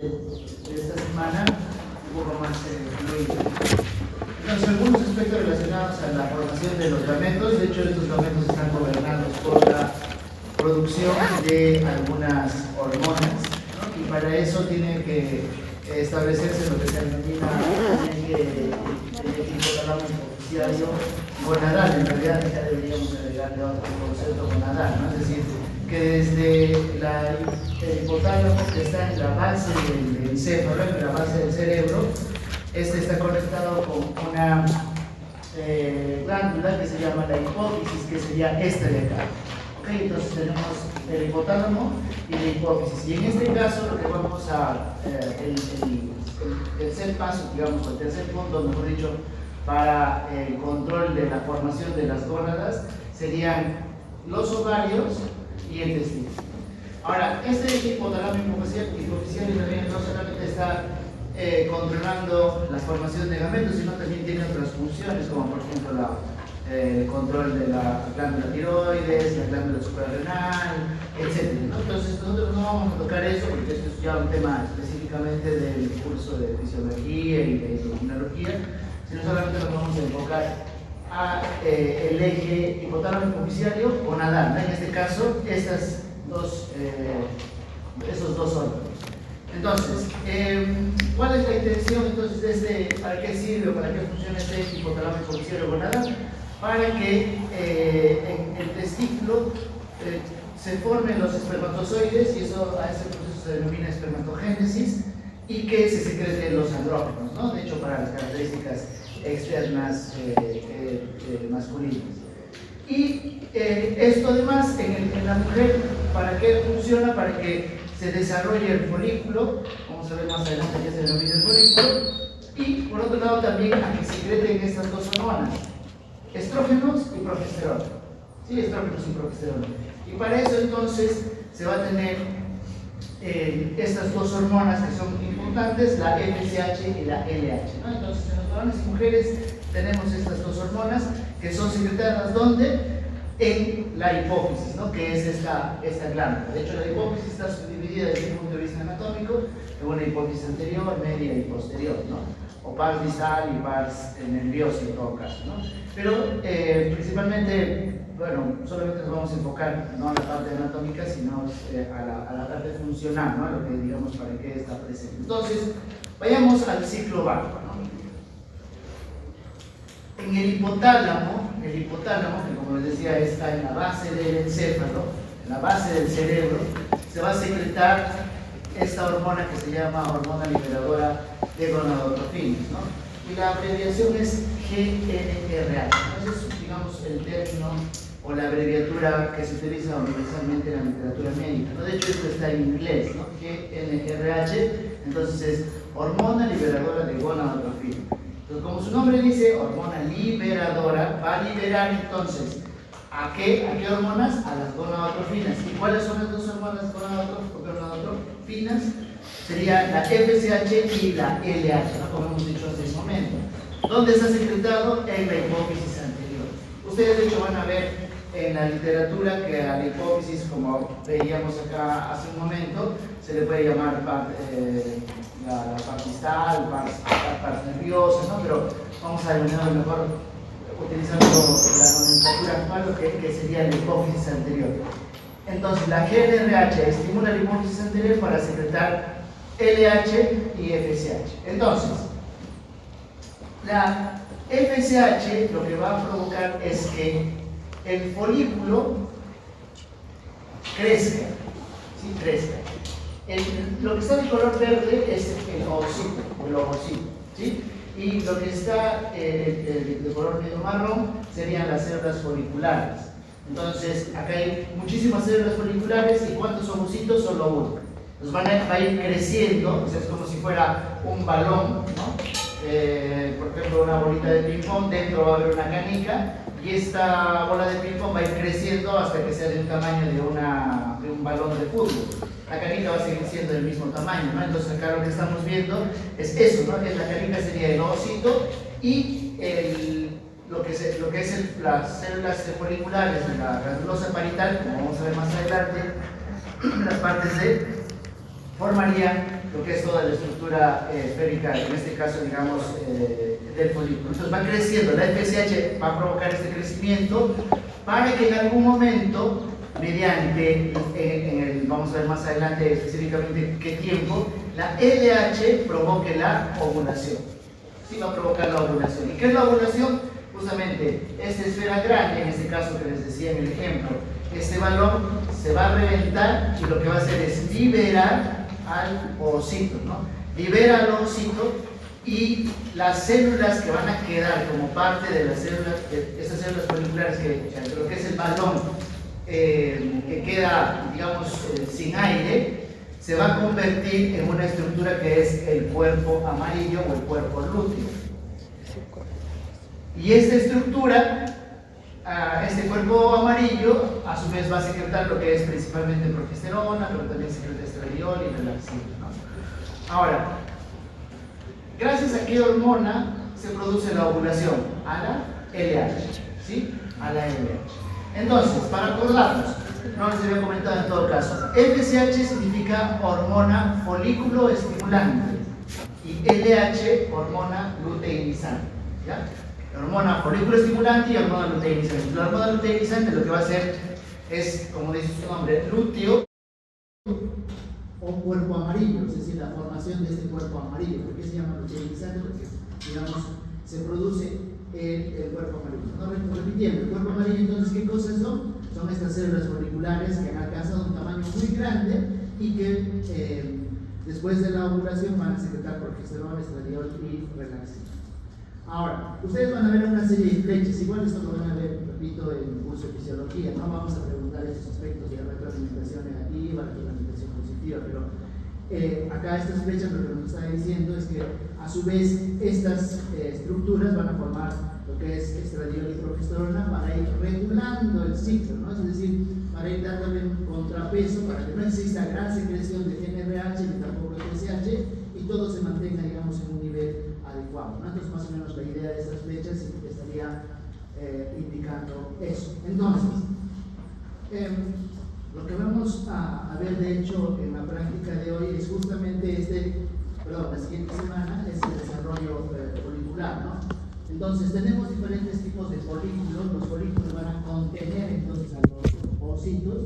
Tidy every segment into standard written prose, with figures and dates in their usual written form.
de esta semana un poco más fluido. Entonces, algunos aspectos relacionados a la formación de los gametos. De hecho, estos gametos están gobernados por la producción de algunas hormonas, ¿no? Y para eso tiene que establecerse lo que se denomina el hipotálamo hipoficiario gonadal. En realidad ya deberíamos agregarle otro concepto gonadal, ¿no? Es decir, que desde el hipotálamo, que está en la base del encéfalo, en la base del cerebro, este está conectado con una glándula que se llama la hipófisis, que sería esta de acá. ¿Okay? Entonces tenemos el hipotálamo y la hipófisis. Y en este caso lo que vamos a, el tercer paso, digamos, el tercer punto, mejor dicho, para el control de la formación de las gónadas serían los ovarios y el testículo. Ahora, este hipotálamo hipoficial también no solamente está controlando la formación de gametos, sino también tiene otras funciones, como por ejemplo el control de la glándula tiroides, la glándula suprarrenal, etc., ¿no? Entonces nosotros no vamos a tocar eso porque esto es ya un tema específicamente del curso de fisiología y de endocrinología, sino solamente nos vamos a enfocar a el eje hipotálamo hipoficiario gonadal, ¿no? En este caso, esos dos órganos. Entonces, ¿cuál es la intención entonces de para qué sirve o para qué funciona este hipotálamo hipoficiario gonadal? Para que en el testículo se formen los espermatozoides, y eso, a ese proceso se denomina espermatogénesis, y que se secreten los andrógenos, ¿no? De hecho, para las características externas masculinas. Y esto además en la mujer, ¿para qué funciona? Para que se desarrolle el folículo, vamos a ver más adelante qué se denomina el folículo, y por otro lado también a que secreten estas dos hormonas, estrógenos y progesterona. Sí, estrógenos y progesterona. Y para eso entonces se va a tener estas dos hormonas que son importantes, la FSH y la LH, ¿no? Entonces en los varones y mujeres tenemos estas dos hormonas que son secretadas ¿dónde? En la hipófisis, ¿no? Que es esta glándula. De hecho, la hipófisis está subdividida desde un punto de vista anatómico en una hipófisis anterior, media y posterior, ¿no? O pars distal y pars nerviosa en todo caso, ¿no? Pero principalmente, bueno, solamente nos vamos a enfocar no a la parte anatómica, sino a la parte funcional, ¿no? A lo que digamos para qué está presente. Entonces, vayamos al ciclo básico, ¿no? En el hipotálamo, que como les decía está en la base del encéfalo, en la base del cerebro, se va a secretar esta hormona que se llama hormona liberadora de gonadotrofinas, ¿no? Y la abreviación es GNRH, ¿no? Ese es, digamos, el término o la abreviatura que se utiliza universalmente en la literatura médica, ¿no? De hecho, esto está en inglés, ¿no? GNRH, entonces es hormona liberadora de gonadotrofinas. Entonces, como su nombre dice, hormona liberadora, va a liberar entonces ¿a qué hormonas? A las gonadotrofinas. ¿Y cuáles son las dos hormonas gonadotrofinas? Sería la FSH y la LH, ¿no? Como hemos dicho hasta ese momento. ¿Dónde está secretado? En la hipófisis anterior. Ustedes de hecho van a ver en la literatura que a la hipófisis, como veíamos acá hace un momento, se le puede llamar la parte distal, parte nerviosa, ¿no? Pero vamos a denominar mejor utilizando la nomenclatura actual, lo que sería la hipófisis anterior. Entonces, la GNRH estimula la hipófisis anterior para secretar LH y FSH. Entonces, la FSH lo que va a provocar es que el folículo crezca, ¿sí? Crezca. Lo que está de color verde es el ovocito, ¿sí? Y lo que está de color medio marrón serían las células foliculares. Entonces, acá hay muchísimas células foliculares, y ¿cuántos ovocitos? Solo uno. Entonces va a ir creciendo, o sea, es como si fuera un balón, ¿no? Por ejemplo, una bolita de ping-pong, dentro va a haber una canica, y esta bola de ping-pong va a ir creciendo hasta que sea de un tamaño de un balón de fútbol. La canica va a seguir siendo del mismo tamaño, ¿no? Entonces acá lo que estamos viendo es eso, ¿no? Que la canica sería el ovocito, y lo que es las células foliculares de la granulosa parietal, como vamos a ver más adelante, las partes formarían lo que es toda la estructura esférica, en este caso, digamos, del folículo. Entonces va creciendo, la FSH va a provocar este crecimiento para que en algún momento, mediante, vamos a ver más adelante específicamente qué tiempo, la LH provoque la ovulación. Sí, va a provocar la ovulación. ¿Y qué es la ovulación? Justamente esta esfera grande, en este caso que les decía en el ejemplo, este balón se va a reventar y lo que va a hacer es liberar al ovocito, ¿no? Libera al ovocito y las células que van a quedar como parte de las células, de esas células foliculares que lo que es el balón que queda, digamos, sin aire, se va a convertir en una estructura que es el cuerpo amarillo o el cuerpo lúteo. Y esta estructura, este cuerpo amarillo, a su vez va a secretar lo que es principalmente progesterona, pero también secreta estradiol y relaxina, ¿no? Ahora, gracias a qué hormona se produce la ovulación, a la LH, ¿sí? A la LH. Entonces, para acordarnos, no les había comentado en todo caso, FSH significa hormona folículo estimulante y LH hormona luteinizante, ¿ya? Hormona folículo estimulante y hormona luteinizante. La hormona luteinizante lo que va a hacer es, como dice su nombre, lúteo o cuerpo amarillo, es decir, la formación de este cuerpo amarillo. ¿Por qué se llama luteinizante? Porque, digamos, se produce el cuerpo amarillo. No, repitiendo, el cuerpo amarillo, entonces, ¿qué cosas son? Son estas células foliculares que han alcanzado un tamaño muy grande y que después de la ovulación van a secretar progesterona, estradiol y relaxina. Ahora, ustedes van a ver una serie de flechas, igual esto lo van a ver, repito, en el curso de fisiología, no vamos a preguntar estos aspectos de la retroalimentación negativa, la retroalimentación positiva, pero acá estas flechas lo que nos está diciendo es que a su vez estas estructuras van a formar lo que es estradiol y progesterona para ir regulando el ciclo, ¿no? Es decir, para ir dándole un contrapeso para que no exista gran secreción de GnRH ni tampoco de TSH y todo se mantenga, digamos, en un nivel adecuado, ¿no? Entonces, más o menos la idea de estas flechas estaría indicando eso. Entonces, lo que vamos a ver de hecho en la práctica de hoy es justamente la siguiente semana es el desarrollo folicular, ¿no? Entonces, tenemos diferentes tipos de folículos. Los folículos van a contener entonces a los ovocitos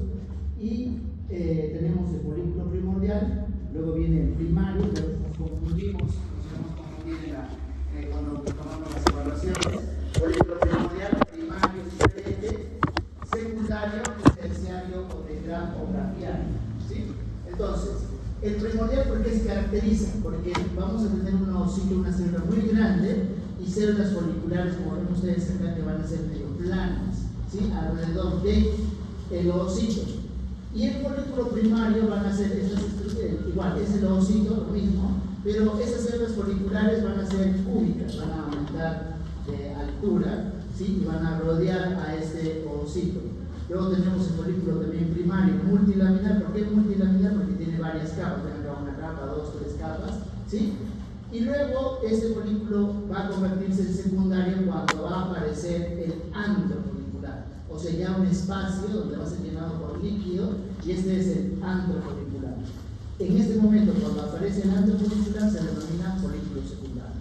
y tenemos el folículo primordial, luego viene el primario, luego nos confundimos cuando tomamos las evaluaciones, folículo primordial, primario, diferente, secundario, terciario o braquiario, ¿sí? Entonces, el primordial, ¿por qué se caracteriza? Porque vamos a tener un ovocito, una célula muy grande y células foliculares, como ven ustedes acá, que van a ser medio planas, ¿sí? Alrededor del ovocito. Y el folículo primario van a ser estas estructuras, igual, es el ovocito, lo mismo, pero esas células foliculares van a ser cúbicas, van a aumentar de altura, ¿sí? Y van a rodear a este ovocito. Luego tenemos el folículo también primario, multilaminar. ¿Por qué multilaminar? Porque tiene varias capas, una capa, dos, tres capas, ¿sí? Y luego este folículo va a convertirse en secundario cuando va a aparecer el antro folicular, o sea, ya un espacio donde va a ser llenado por líquido, y este es el antro folicular. En este momento, cuando aparece el antro folicular, se denomina folículo secundario.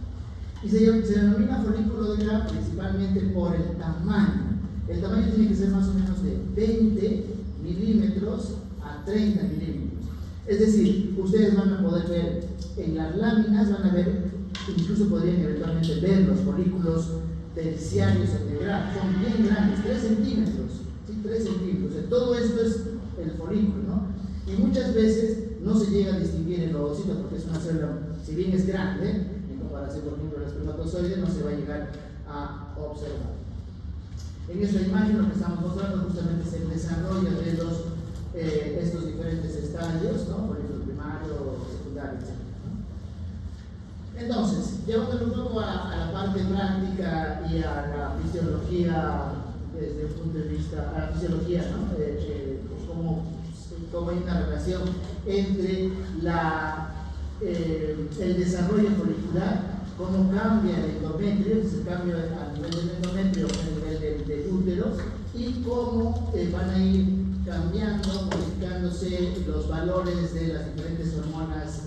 Y se denomina folículo de Graf principalmente por el tamaño. El tamaño tiene que ser más o menos de 20 milímetros a 30 milímetros. Es decir, ustedes van a poder ver en las láminas, van a ver, incluso podrían eventualmente ver los folículos terciarios o de Graf. Son bien grandes, 3 centímetros. ¿Sí? 3 centímetros. Todo esto es el folículo, ¿no? Y muchas veces no se llega a distinguir el ovocito porque es una célula, si bien es grande, en comparación por ejemplo al espermatozoide, no se va a llegar a observar. En esta imagen lo que estamos mostrando justamente es el desarrollo de estos diferentes estadios, ¿no? Folículo primario, secundario, etc., ¿no? Entonces, llevándolo un poco a la parte práctica y a la fisiología, desde el punto de vista, a la fisiología, ¿no? Cómo hay una relación entre el desarrollo folicular, cómo cambia el endometrio, es el cambio a nivel del endometrio, a nivel del útero, y cómo van a ir cambiando, modificándose los valores de las diferentes hormonas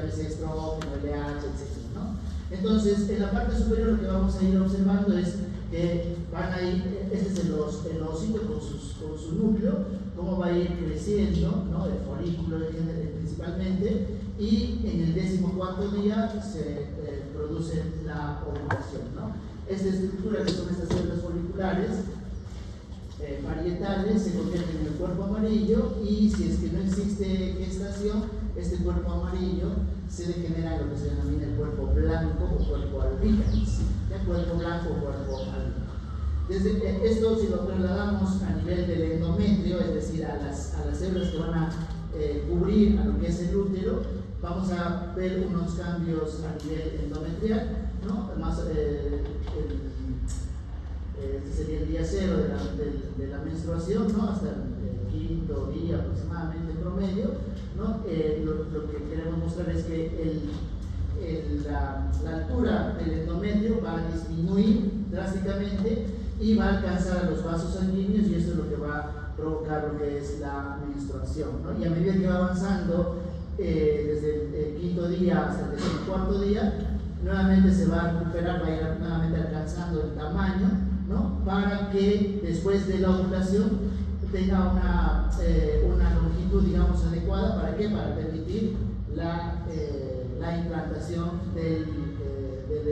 llámese estrógeno, LH, etc., ¿no? Entonces, en la parte superior lo que vamos a ir observando es que van a ir, este es el ovocito con su núcleo, cómo va a ir creciendo, ¿no? El folículo principalmente, y en el 14º día se produce la ovulación, ¿no? Esta estructura, que son estas células foliculares parietales, se convierten en el cuerpo amarillo, y si es que no existe gestación, este cuerpo amarillo se degenera en lo que se denomina el cuerpo blanco o cuerpo albicans, el cuerpo blanco o cuerpo albino. Desde esto, si lo trasladamos a nivel del endometrio, es decir, a las células que van a cubrir a lo que es el útero, vamos a ver unos cambios a nivel endometrial, ¿no? Más, este sería el día 0 de la menstruación, ¿no? Hasta el 5.º día aproximadamente en promedio, ¿no? Lo que queremos mostrar es que la altura del endometrio va a disminuir drásticamente y va a alcanzar a los vasos sanguíneos, y eso es lo que va a provocar lo que es la menstruación, ¿no? Y a medida que va avanzando desde el 5.º día hasta el 14º día, nuevamente se va a recuperar, va a ir nuevamente alcanzando el tamaño, ¿no? Para que después de la ovulación tenga una longitud, digamos, adecuada. ¿Para qué? Para permitir la implantación del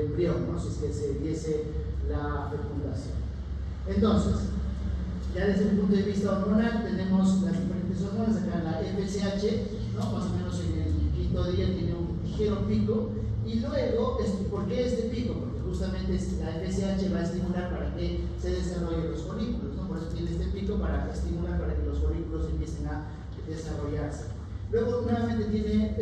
embrión, ¿no? Si es que se diese la fecundación. Entonces, ya desde el punto de vista hormonal, tenemos las diferentes hormonas. Acá la FSH, ¿no? Más o menos en el 5.º día tiene un ligero pico, y luego, ¿por qué este pico? Porque justamente la FSH va a estimular para que se desarrollen los folículos, ¿no? Por eso tiene este pico, para estimular para que los folículos empiecen a desarrollarse. Luego nuevamente tiene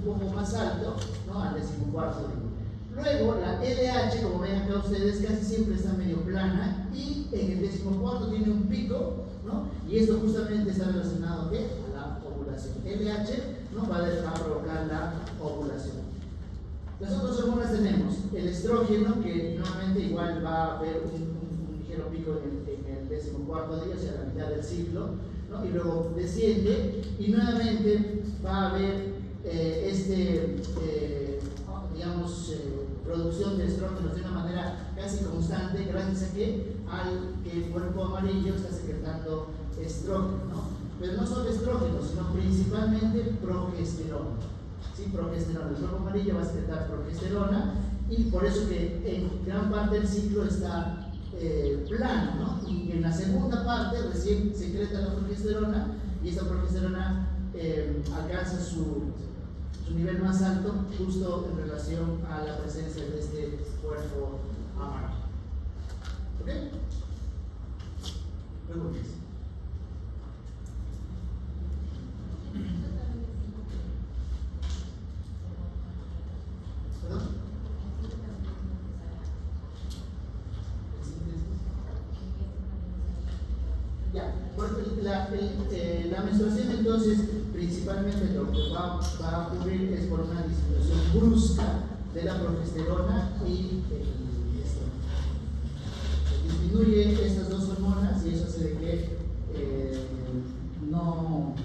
un poco más alto, ¿no? Al 14º día. Luego la LH, como ven acá ustedes, casi siempre está medio plana, y en el 14º tiene un pico, ¿no? Y esto justamente está relacionado a la ovulación. LH, ¿no? Va a provocar la ovulación. Las otras hormonas tenemos el estrógeno, que nuevamente igual va a haber un ligero pico en el 14º día, o sea, la mitad del ciclo, ¿no? Y luego desciende, y nuevamente va a haber digamos, producción de estrógenos de una manera casi constante, gracias a que el cuerpo amarillo está secretando estrógeno, ¿no? Pero no solo estrógeno, sino principalmente progesterona. ¿Sí? Progesterona. El cuerpo amarillo va a secretar progesterona, y por eso que en gran parte del ciclo está plano, ¿no? Y en la segunda parte recién secreta la progesterona, y esta progesterona alcanza su nivel más alto justo en relación a la presencia de este cuerpo amarillo. ¿Ok? Preguntas. ¿Perdón? Ya, la menstruación entonces principalmente lo que va a ocurrir es por una disminución brusca de la progesterona y el estrógeno. Disminuye estas dos hormonas, y eso hace de que no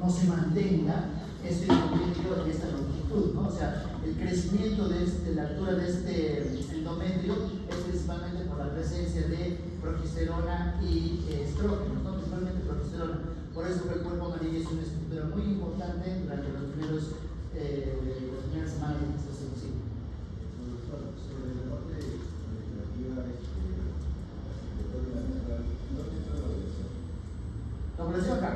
se mantenga este endometrio en esta longitud, ¿no? O sea, el crecimiento de la altura de este endometrio es principalmente por la presencia de progesterona y estrógenos, ¿no? Principalmente progesterona. Por eso que el cuerpo amarillo es una estructura muy importante durante las primeras semanas de gestación. Sí. Sobre la parte legislativa, la ovulación acá.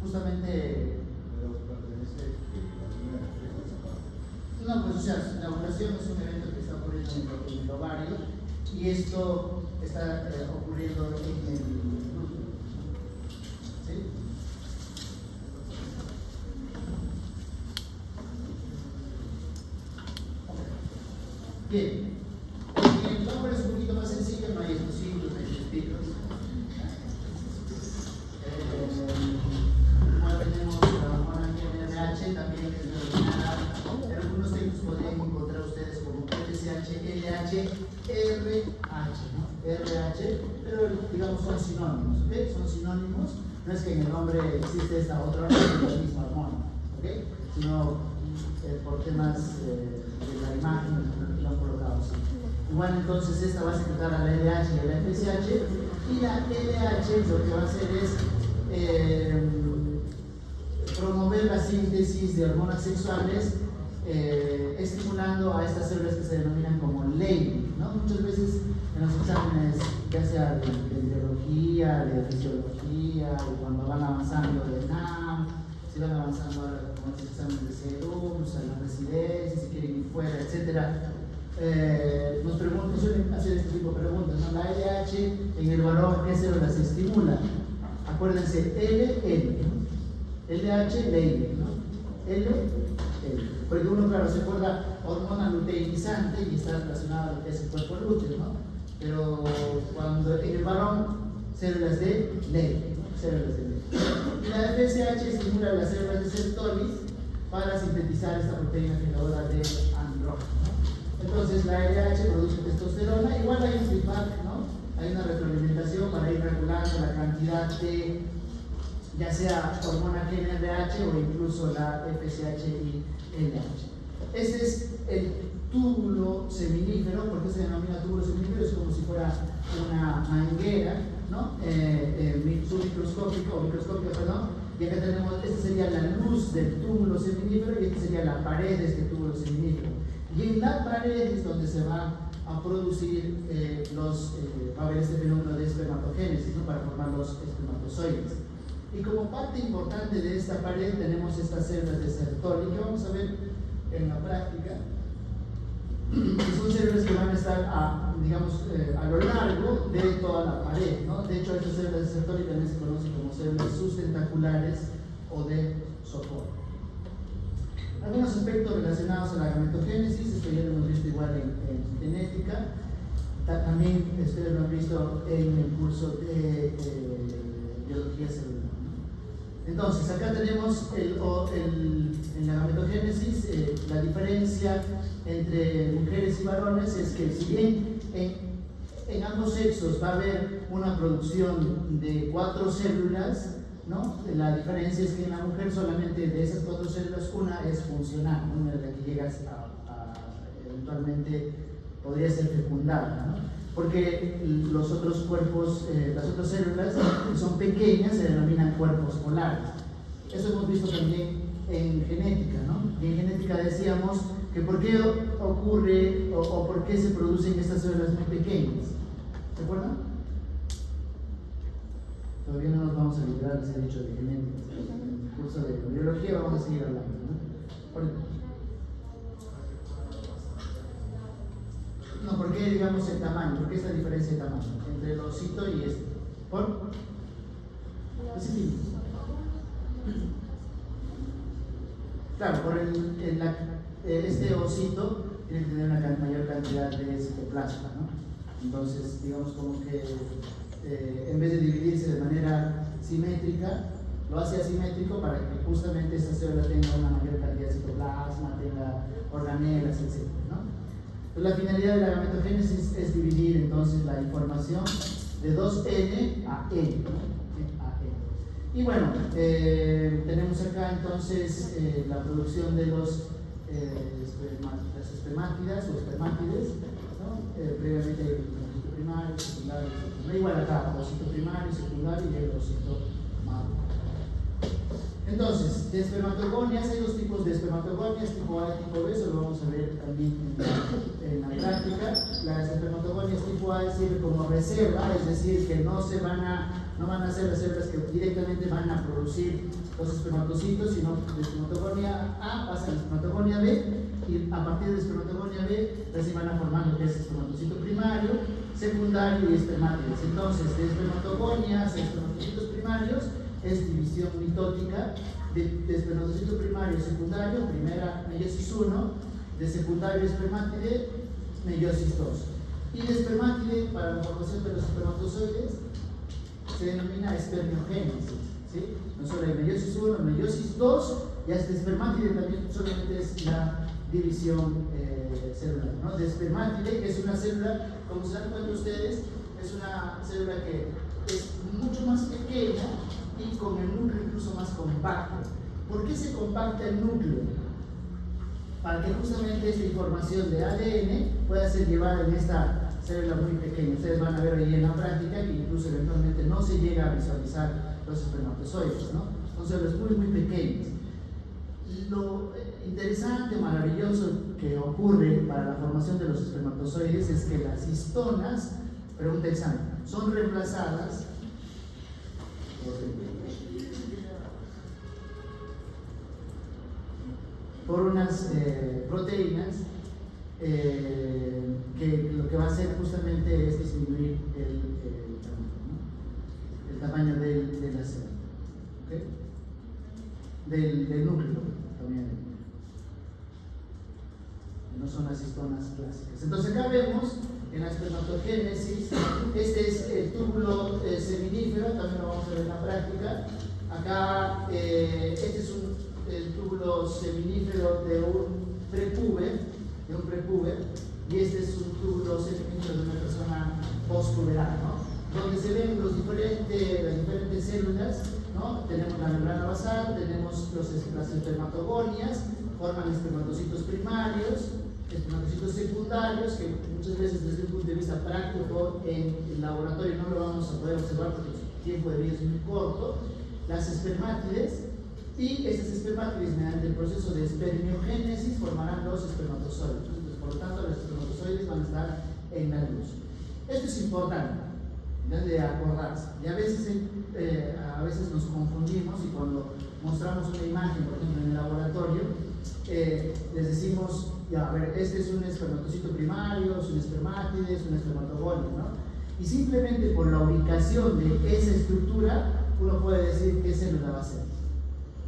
Justamente. No, pues o sea, la ovulación es un evento que está ocurriendo en el ovario, y esto está ocurriendo en el glúteo. ¿Sí? Bien. El nombre es un poquito más sencillo, no hay estos siglos, no hay estos picos. Igual tenemos la hormona GnRH, también es denominada, en algunos textos podrían encontrar ustedes como FSH, LH, RH, ¿no? RH, pero digamos son sinónimos, ¿ok? Son sinónimos, no es que en el nombre existe esta otra hormona, es la misma hormona. sino por temas de la imagen lo han colocado así. Igual entonces esta va a secretar a la LH y a la FSH, y la LH lo que va a hacer es promover la síntesis de hormonas sexuales, estimulando a estas células que se denominan como Leydig, ¿no? Muchas veces en los exámenes, ya sea de biología, de fisiología, o cuando van avanzando de NAM, si van avanzando ahora con los exámenes de CEDUM, o sea, la residencia, si quieren ir fuera, etc. Nos suelen hacer este tipo de preguntas, ¿no? La LH en el varón, ¿qué células se estimula? Acuérdense, L, ¿no? LH, Leydig, ¿no? L, porque uno, claro, se acuerda hormona luteinizante y está relacionada a lo que es el cuerpo lúteo, ¿no? Pero cuando en el varón, células de Leydig, ¿no? Células de Leydig. Y la FSH estimula las células de Sertoli para sintetizar esta proteína fisadora de andrógeno, ¿no? Entonces la LH produce testosterona, igual hay un feedback, ¿no? Hay una retroalimentación para ir regulando la cantidad de, ya sea hormona GnRH o incluso la FSH y LH. Este es el túbulo seminífero. ¿Por qué se denomina túbulo seminífero? Es como si fuera una manguera, ¿no? Submicroscópica o microscópica, perdón. Y acá tenemos, esta sería la luz del túbulo seminífero y esta sería la pared de este túbulo seminífero. Y en la pared es donde se va a producir va a haber este fenómeno de espermatogénesis, ¿no? Para formar los espermatozoides. Y como parte importante de esta pared tenemos estas células de Sertoli, que vamos a ver en la práctica, que son células que van a estar digamos, a lo largo de toda la pared, ¿no? De hecho, estas células de Sertoli también se conocen como células sustentaculares o de soporte. Algunos aspectos relacionados a la gametogénesis, esto ya lo hemos visto igual en genética, también ustedes lo han visto en el curso de biología celular. Entonces, acá tenemos en la gametogénesis, la diferencia entre mujeres y varones es que si bien en ambos sexos va a haber una producción de 4 células, ¿no? La diferencia es que en la mujer solamente de esas 4 células una es funcional, una de las que llegas eventualmente podría ser fecundada, ¿no? Porque los otros cuerpos, las otras células que son pequeñas se denominan cuerpos polares. Eso hemos visto también en genética, ¿no? Y en genética decíamos que por qué ocurre o por qué se producen estas células muy pequeñas. ¿Se acuerdan? Todavía no nos vamos a librar de ese dicho de genética. En el curso de biología vamos a seguir hablando, ¿no? No, ¿por qué digamos el tamaño? ¿Por qué esta diferencia de tamaño entre el osito y este? ¿Por? Sí. Claro, por este osito tiene que tener una mayor cantidad de citoplasma, ¿no? Entonces, digamos como que en vez de dividirse de manera simétrica, lo hace asimétrico para que justamente esta célula tenga una mayor cantidad de citoplasma, tenga organelas, etc., ¿no? La finalidad de la gametogénesis es dividir entonces la información de 2N a N, ¿no? Y bueno, tenemos acá entonces la producción de las espermátidas o espermátides, ¿no? Previamente el ovocito primario, secundario, no igual acá, ovocito primario, secundario y el ovocito maduro. Entonces, de espermatogonias, hay 2 tipos de espermatogonias, tipo A y tipo B, eso lo vamos a ver también en la práctica. Las espermatogonias tipo A sirven como reserva, es decir, que no van a ser las células que directamente van a producir los espermatocitos, sino de espermatogonia A pasa a la espermatogonia B, y a partir de la espermatogonia B, así van a formar lo que es espermatocito primario, secundario y espermátides. Entonces, de espermatogonias a espermatocitos primarios, es división mitótica de espermatocito primario y secundario, primera meiosis 1, de secundario espermátide, meiosis 2. Y de espermátide, para la formación de los espermatozoides, se denomina espermiogénesis, ¿sí? No solo hay meiosis 1, meiosis 2, y hasta espermátide también solamente es la división celular, ¿no? De espermátide, que es una célula, como se dan cuenta ustedes, es una célula que es mucho más pequeña y con el núcleo incluso más compacto. ¿Por qué se compacta el núcleo? Para que justamente esta información de ADN pueda ser llevada en esta célula muy pequeña. Ustedes van a ver hoy en la práctica que incluso eventualmente no se llega a visualizar los espermatozoides, ¿no? Son células muy, muy pequeñas. Lo interesante, maravilloso que ocurre para la formación de los espermatozoides es que las histonas, pregunta examen, son reemplazadas por unas proteínas que lo que va a hacer justamente es disminuir el tamaño de la célula, ¿okay? del núcleo también. No son las histonas clásicas. Entonces acá vemos en la espermatogénesis, este es el túbulo seminífero, también lo vamos a ver en la práctica. Acá este es el túbulo seminífero de un prepúber, y este es un túbulo seminífero de una persona postpuberal, ¿no? Donde se ven las diferentes células, ¿no? Tenemos la membrana basal, tenemos las espermatogonias, forman espermatocitos primarios, espermatocitos secundarios, que muchas veces desde un punto de vista práctico en el laboratorio no lo vamos a poder observar porque el tiempo de vida es muy corto, las espermátides, y estas espermátides mediante el proceso de espermiogénesis formarán los espermatozoides. Entonces, por lo tanto, los espermatozoides van a estar en la luz. Esto es importante, ¿ya? De acordarse. Y a veces nos confundimos y cuando mostramos una imagen, por ejemplo, en el laboratorio, les decimos, ya, a ver, este es un espermatocito primario, es un espermátide, es un espermatogonio, ¿no? Y simplemente por la ubicación de esa estructura, uno puede decir qué célula va a ser,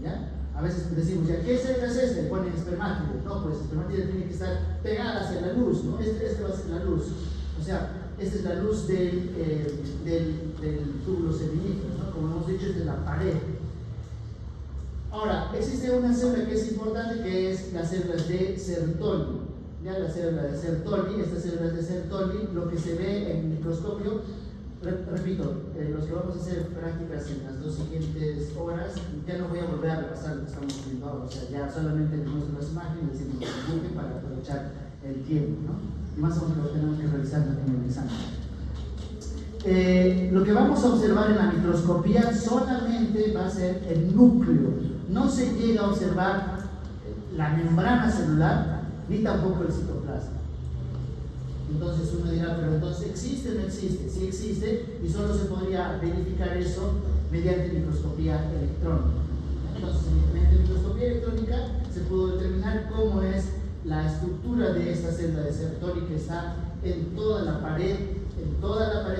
¿ya? A veces decimos, ya, ¿qué célula es esta? Y ponen espermátide. No, pues espermátide tiene que estar pegada hacia la luz, ¿no? Este va a ser la luz. O sea, esta es la luz del túbulo seminífero, ¿no? Como hemos dicho, es de la pared. Ahora, existe una célula que es importante, que es las células de Sertoli. Ya la célula de Sertoli, estas células de Sertoli, lo que se ve en el microscopio, repito, los que vamos a hacer prácticas en las 2 siguientes horas, ya no voy a volver a repasar lo que estamos viendo ahora, o sea, ya solamente les muestro las imágenes, les digo que dibujen para aprovechar el tiempo, ¿no? Y más o menos lo tenemos que realizar en el examen. Lo que vamos a observar en la microscopía solamente va a ser el núcleo. No se llega a observar la membrana celular ni tampoco el citoplasma. Entonces uno dirá, pero entonces ¿existe o no existe? Sí existe, y solo se podría verificar eso mediante microscopía electrónica. Entonces, mediante microscopía electrónica se pudo determinar cómo es la estructura de esta célula de Sertoli, que está en toda la pared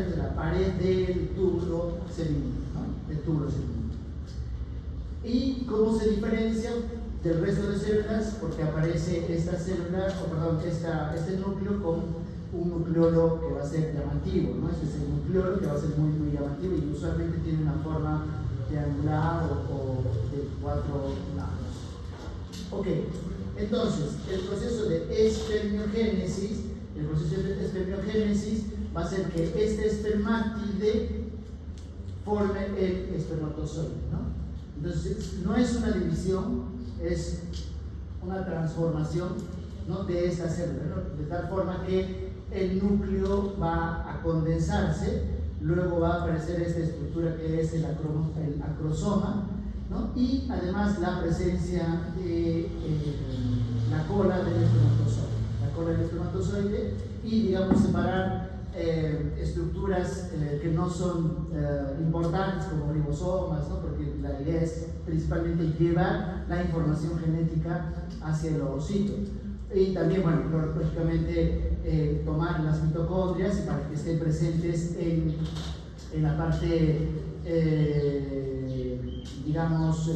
de la pared del túbulo seminífero, ¿no? Del túbulo seminífero. ¿Y cómo se diferencia del resto de células? Porque aparece esta célula, este núcleo con un nucleolo que va a ser llamativo, ¿no? Este es el nucleolo que va a ser muy, muy llamativo y usualmente tiene una forma triangular o de 4 lados. Ok, entonces el proceso de espermiogénesis va a ser que este espermátide forme el espermatozoide, ¿no? Entonces no es una división, es una transformación, ¿no? De esta célula, ¿no? De tal forma que el núcleo va a condensarse, luego va a aparecer esta estructura que es el acrosoma, ¿no? Y además la presencia de la cola del espermatozoide, y digamos separar estructuras que no son importantes como ribosomas, ¿no? Porque la idea es principalmente llevar la información genética hacia el ovocito. Y también, bueno, lógicamente tomar las mitocondrias para que estén presentes en la parte, digamos,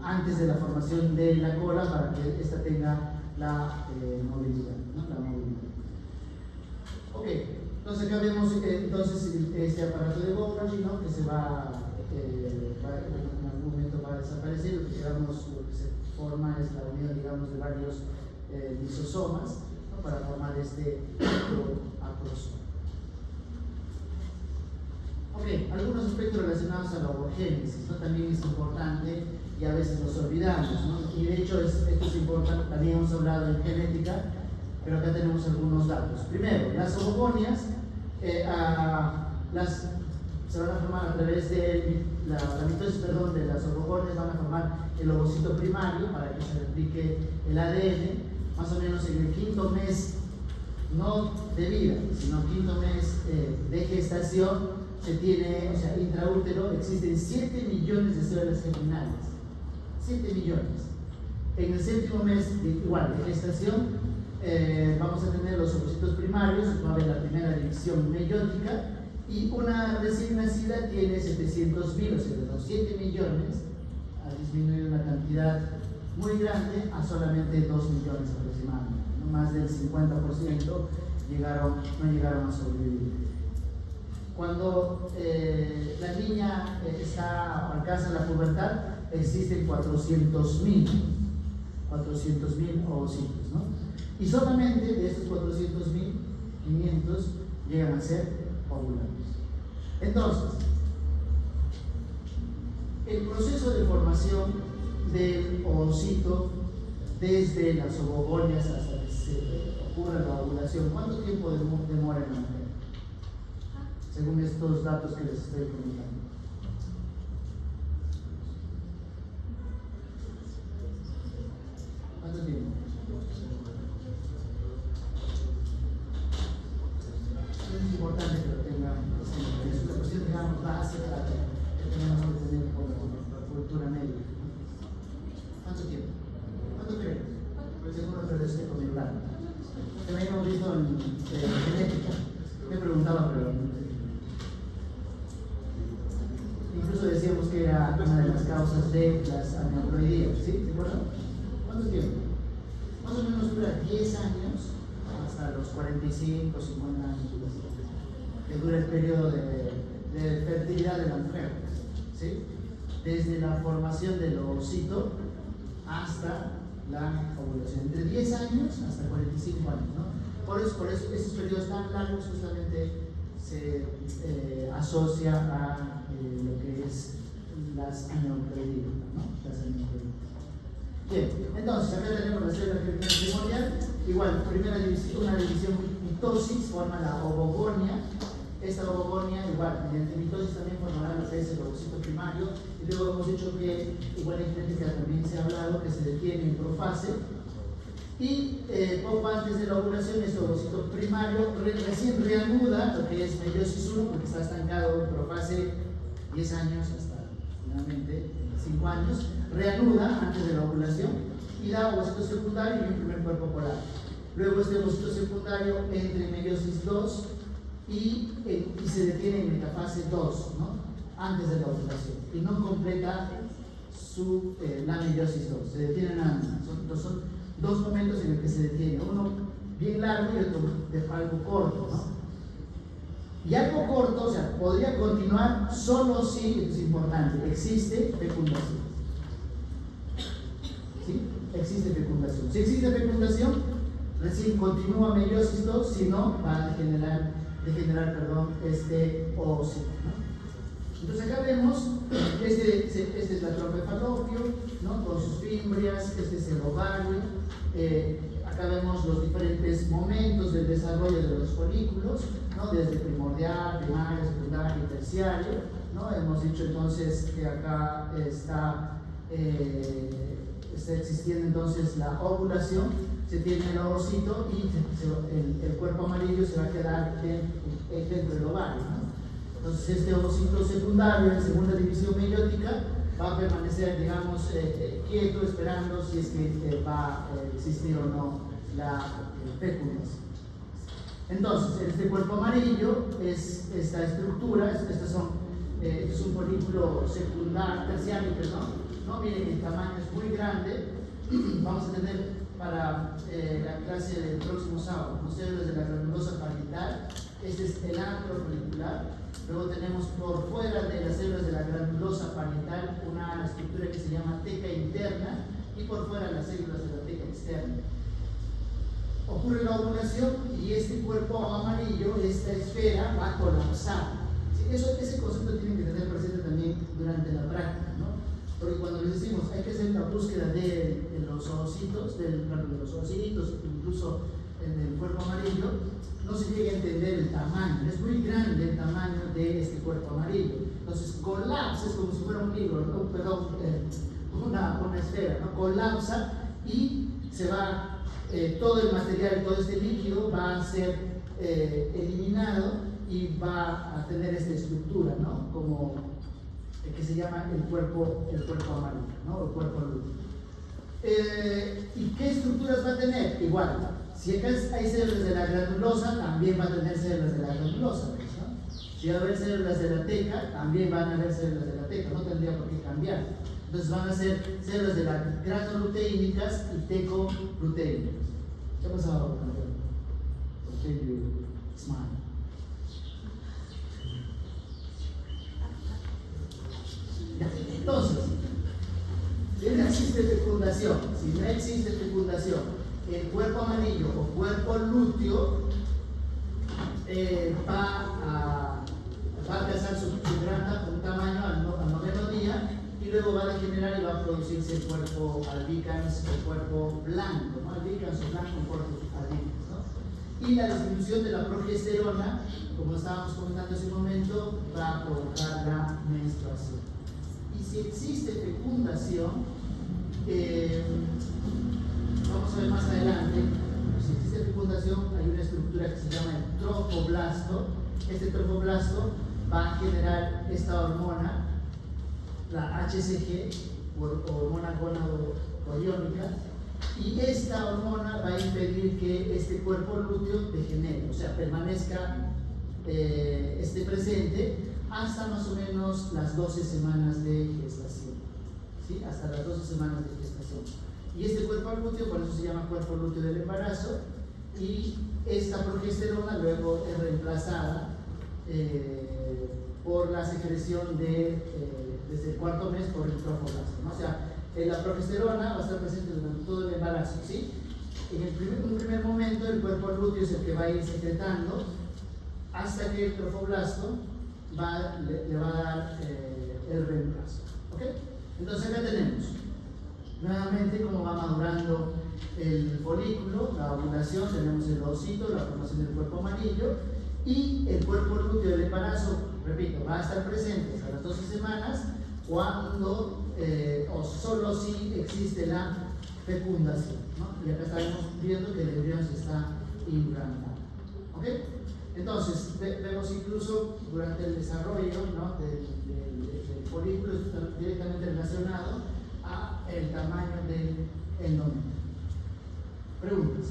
antes de la formación de la cola, para que ésta tenga la movilidad, ¿no? La movilidad. Ok, entonces acá vemos este aparato de Golgi, ¿no? Que se en algún momento va a desaparecer. Lo que se forma es la unión, digamos, de varios lisosomas, ¿no? Para formar este acrosoma. Ok, algunos aspectos relacionados a la ovogénesis, ¿no? También es importante y a veces nos olvidamos, ¿no? Y de hecho esto es importante, también hemos hablado en genética, pero acá tenemos algunos datos. Primero, las ovogonias se van a formar a través de la mitosis, de las ovogonias, van a formar el ovocito primario para que se replique el ADN, más o menos en el quinto mes, no de vida, sino quinto mes de gestación, se tiene, o sea, intraútero, existen 7 millones de células germinales. 7 millones. En el séptimo mes de gestación vamos a tener los ovocitos primarios, va a haber la primera división meiótica y una recién nacida tiene 700.000, o sea, de los 7 millones ha disminuido una cantidad muy grande a solamente 2 millones aproximadamente, ¿no? Más del 50% no llegaron a sobrevivir. Cuando la niña alcanza la pubertad, existen 400.000 ovocitos, ¿no? Y solamente de estos 400.000, 500 llegan a ser ovulados. Entonces, el proceso de formación del ovocito desde las ovogonias hasta que se ocurra la ovulación, ¿cuánto tiempo demora en la mujer? Según estos datos que les estoy comentando. ¿Cuánto tiempo? Es importante que lo tengan, es una cuestión, digamos, básica que tenemos que tener por cultura médica. ¿Cuánto tiempo? ¿Cuánto creen? Seguro que les estoy comentando. También hemos visto en genética. Me preguntaba, pero incluso decíamos que era una de las causas de las aneuploidías, ¿sí? ¿De acuerdo? ¿Cuánto tiempo? Más o menos dura 10 años hasta los 45, 50 años, que dura el periodo de fertilidad de la mujer, ¿sí? Desde la formación del ovocito hasta la ovulación, entre 10 años hasta 45 años, ¿no? Por eso esos periodos tan largos justamente se asocia a lo que es las aneuploidías, ¿no? Las aneuploidías. Bien, entonces acá tenemos la célula germinal primordial, igual, primera división, una división mitosis, forma la ovogonia. Esta ovogonia, igual, mediante mitosis también formará lo que es el ovocito primario, y luego hemos dicho que, igual en genética también se ha hablado, que se detiene en profase, y poco antes de la ovulación, este ovocito primario recién reanuda lo que es meiosis 1, porque está estancado en profase 10 años hasta finalmente 5 años, reanuda antes de la ovulación y da ovocito secundario y un primer cuerpo polar. Luego este ovocito secundario entra en meiosis 2 y se detiene en metafase 2, ¿no? Antes de la ovulación, y no completa la meiosis 2, se detiene nada más. Son dos momentos en los que se detiene, uno bien largo y otro algo corto, ¿no? Y algo corto, o sea, podría continuar solo si, es importante, existe fecundación. ¿Sí? Existe fecundación. Si existe fecundación, recién continúa meiosis 2, si no, va a degenerar este ovocito, ¿no? Entonces acá vemos, este es la trompa de Falopio, ¿no? Con sus fimbrias, este es el ovario, acá vemos los diferentes momentos del desarrollo de los folículos, ¿no? Desde primordial, primario, secundario y terciario, ¿no? Hemos dicho entonces que acá está existiendo entonces la ovulación, se tiene el ovocito y el cuerpo amarillo se va a quedar dentro del ovario, ¿no? Entonces este ovocito secundario en segunda división meiótica va a permanecer, digamos, quieto, esperando si es que va a existir o no la fecundación. Entonces, este cuerpo amarillo es esta estructura, este es un folículo secundario, terciario, ¿no? Miren, el tamaño es muy grande. Vamos a tener para la clase del próximo sábado, los células de la granulosa parietal. Este es el antro folicular. Luego tenemos por fuera de las células de la granulosa parietal una estructura que se llama teca interna y por fuera las células de la teca externa. Ocurre la ovulación y este cuerpo amarillo, esta esfera, va a colapsar. ¿Sí? Ese concepto tienen que tener presente también durante la práctica, ¿no? Porque cuando les decimos hay que hacer la búsqueda de los ovocitos, de los ovocitos, incluso en el cuerpo amarillo, no se llega a entender el tamaño. Es muy grande el tamaño de este cuerpo amarillo. Entonces colapsa, es como si fuera un libro, ¿no? Perdón, una esfera, ¿no? Colapsa y se va, todo el material, todo este líquido va a ser eliminado y va a tener esta estructura, ¿no? Como que se llama el cuerpo amarillo, ¿no? El cuerpo lúteo. ¿Y qué estructuras va a tener? Igual, si acá hay células de la granulosa, también va a tener células de la granulosa, ¿no? Si va a haber células de la teca, también van a haber células de la teca, no tendría por qué cambiar. Entonces van a ser células de las granuluteínicas y tecoproteínicas. ¿Qué ha pasado, campeón? Thank you. Smile. Entonces, si no existe fecundación, el cuerpo amarillo o cuerpo lúteo va a alcanzar su granja con un tamaño al noveno día y luego va a degenerar y va a producirse el cuerpo albicans o cuerpo blanco, ¿no? Albicans o blanco o cuerpo albicans, ¿no? Y la disminución de la progesterona, como estábamos comentando hace un momento, va a provocar la menstruación. Y si existe fecundación, vamos a ver más adelante, si existe fecundación hay una estructura que se llama el trofoblasto. Este trofoblasto va a generar esta hormona, la HCG, hormona gonadotropínica, y esta hormona va a impedir que este cuerpo lúteo degenere, o sea, permanezca, esté presente hasta más o menos las 12 semanas de gestación, ¿sí? Hasta las 12 semanas de gestación. Y este cuerpo lúteo, por eso se llama cuerpo lúteo del embarazo, y esta progesterona luego es reemplazada por la secreción desde el cuarto mes por el trofoblasto, ¿no? O sea, la progesterona va a estar presente durante todo el embarazo, ¿sí? En un primer momento el cuerpo lúteo es el que va a ir secretando hasta que el trofoblasto le va a dar el reemplazo, ¿ok? Entonces acá tenemos nuevamente cómo va madurando el folículo, la ovulación, tenemos el ovocito, la formación del cuerpo amarillo y el cuerpo lúteo del embarazo, repito, va a estar presente hasta las 12 semanas cuando o solo si existe la fecundación, ¿no? Y acá estamos viendo que el embrión se está implantando, ¿ok? Entonces, vemos incluso durante el desarrollo, ¿no? del folículo, está directamente relacionado a el tamaño del endometrio. Preguntas.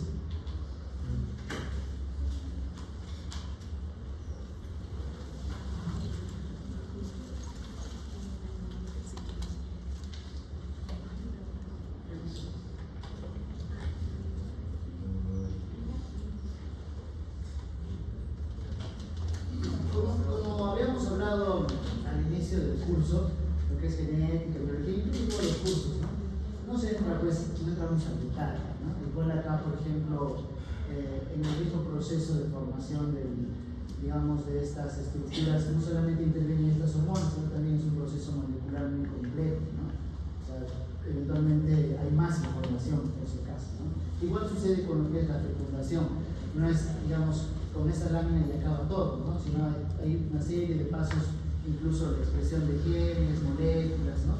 Como habíamos hablado al inicio del curso, lo que es genética, biología, incluso los cursos, no se entra, pues, no entramos a detalle, ¿no? Igual acá, por ejemplo, en el mismo proceso de formación de estas estructuras, no solamente intervienen estas hormonas, sino también es un proceso molecular muy complejo, ¿no? O sea, eventualmente hay más información en ese caso, ¿no? Igual sucede con lo que es la fecundación, no es, digamos, con esta lámina y acaba todo, ¿no? Sino hay una serie de pasos, incluso la expresión de genes, moléculas, ¿no?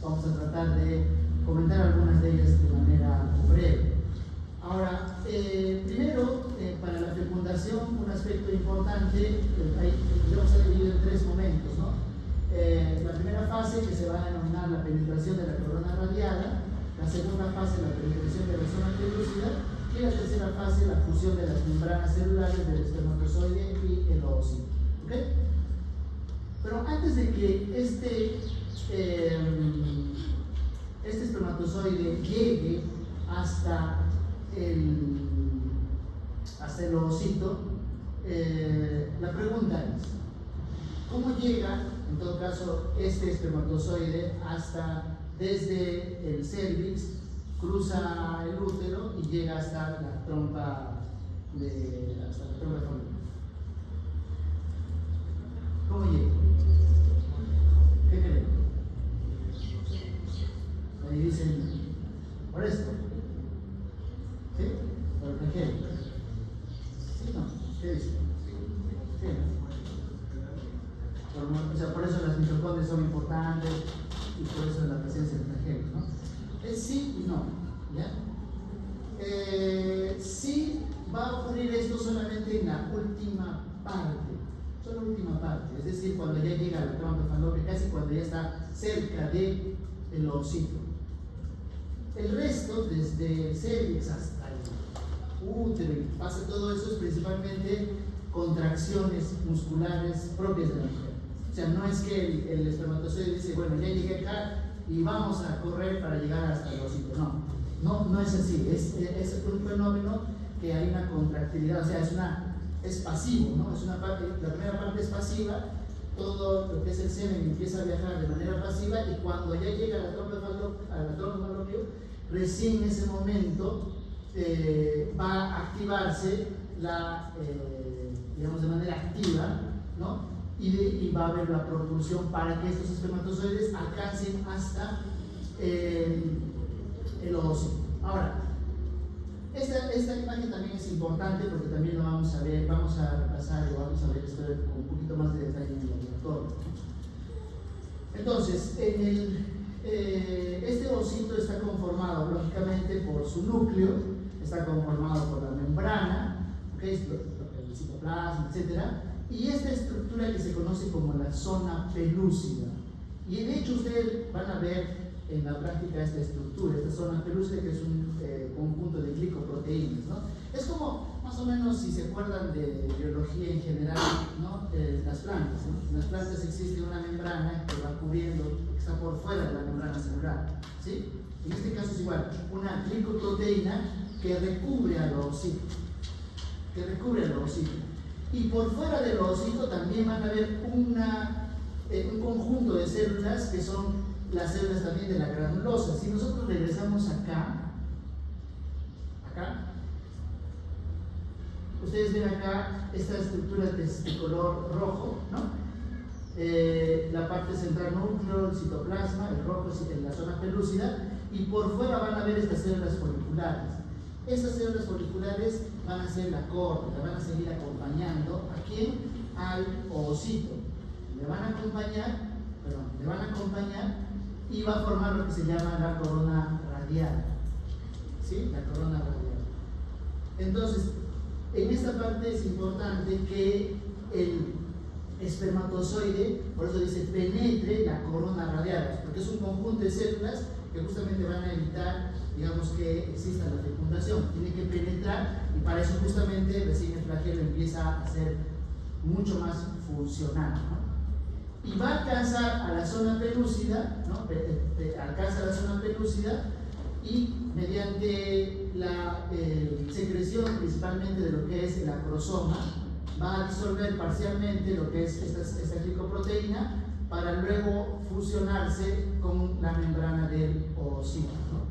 Vamos a tratar de comentar algunas de ellas de manera breve. Ahora, primero, para la fecundación, un aspecto importante, vamos a dividir en tres momentos, ¿no? La primera fase, que se va a denominar la penetración de la corona radiada, la segunda fase, la penetración de la zona pelúcida, y la tercera fase, la fusión de las membranas celulares del espermatozoide y el ovocito, ¿ok? Pero antes de que este espermatozoide llegue hasta el ovocito, la pregunta es, ¿cómo llega, en todo caso, este espermatozoide desde el cervix, cruza el útero y llega hasta la trompa de folículo? ¿Cómo llega? ¿Qué creen? por esto. ¿Sí? Por ejemplo. ¿Sí no? ¿Qué dice? Sí, ¿no? O sea, por eso las mitocondrias son importantes y por eso la presencia del flagelo, ¿no? Es sí y no, ¿ya? Sí va a ocurrir esto solamente en la última parte, solo la última parte, es decir, cuando ya llega a la trompa falópica, casi cuando ya está cerca del ovocito. El resto, desde el cervix hasta el útero, pasa todo eso, es principalmente contracciones musculares propias de la mujer. O sea, no es que el espermatozoide dice, bueno, ya llegué acá y vamos a correr para llegar hasta el ovocito. No es así, es un fenómeno que hay una contractilidad, o sea, es pasivo, ¿no? Es una parte, la primera parte es pasiva, todo lo que es el semen empieza a viajar de manera pasiva y cuando ya llega a la trompa falopio, recién en ese momento va a activarse digamos de manera activa, ¿no? Y va a haber la propulsión para que estos espermatozoides alcancen hasta el ovocito. Ahora, esta imagen también es importante porque también lo vamos a ver, vamos a repasar y vamos a ver esto con un poquito más de detalle en el laboratorio. Entonces, este ovocito está conformado lógicamente por su núcleo, está conformado por la membrana, ¿okay? El citoplasma, etc. Y esta estructura que se conoce como la zona pelúcida. Y de hecho ustedes van a ver en la práctica esta estructura, esta zona pelúcida, que es un conjunto de glicoproteínas, ¿no? Es como, más o menos, si se acuerdan de biología en general, ¿no? Las plantas, ¿no? En las plantas existe una membrana que va cubriendo, que está por fuera de la membrana celular, ¿sí? En este caso es igual, una glicoproteína que recubre al ovocito, y por fuera del ovocito también van a ver un conjunto de células que son las células también de la granulosa. Si nosotros regresamos acá, ustedes ven acá esta estructura de color rojo, ¿no? La parte central núcleo, el citoplasma, el rojo es la zona pelúcida, y por fuera van a ver estas células foliculares. Estas células foliculares van a ser la córtea, van a seguir acompañando a quién, al ovocito. Le van a acompañar y va a formar lo que se llama la corona radial. ¿Sí? La corona radial. Entonces, en esta parte es importante que el espermatozoide, por eso dice, penetre la corona radial, porque es un conjunto de células que justamente van a evitar, digamos, que exista la fecundación. Tiene que penetrar y para eso justamente recién el flagelo empieza a ser mucho más funcional, ¿no? Y va a alcanzar a la zona pelúcida, ¿no? Alcanza la zona pelúcida y mediante la secreción principalmente de lo que es el acrosoma va a disolver parcialmente lo que es esta glicoproteína para luego fusionarse con la membrana del ovocito, ¿no?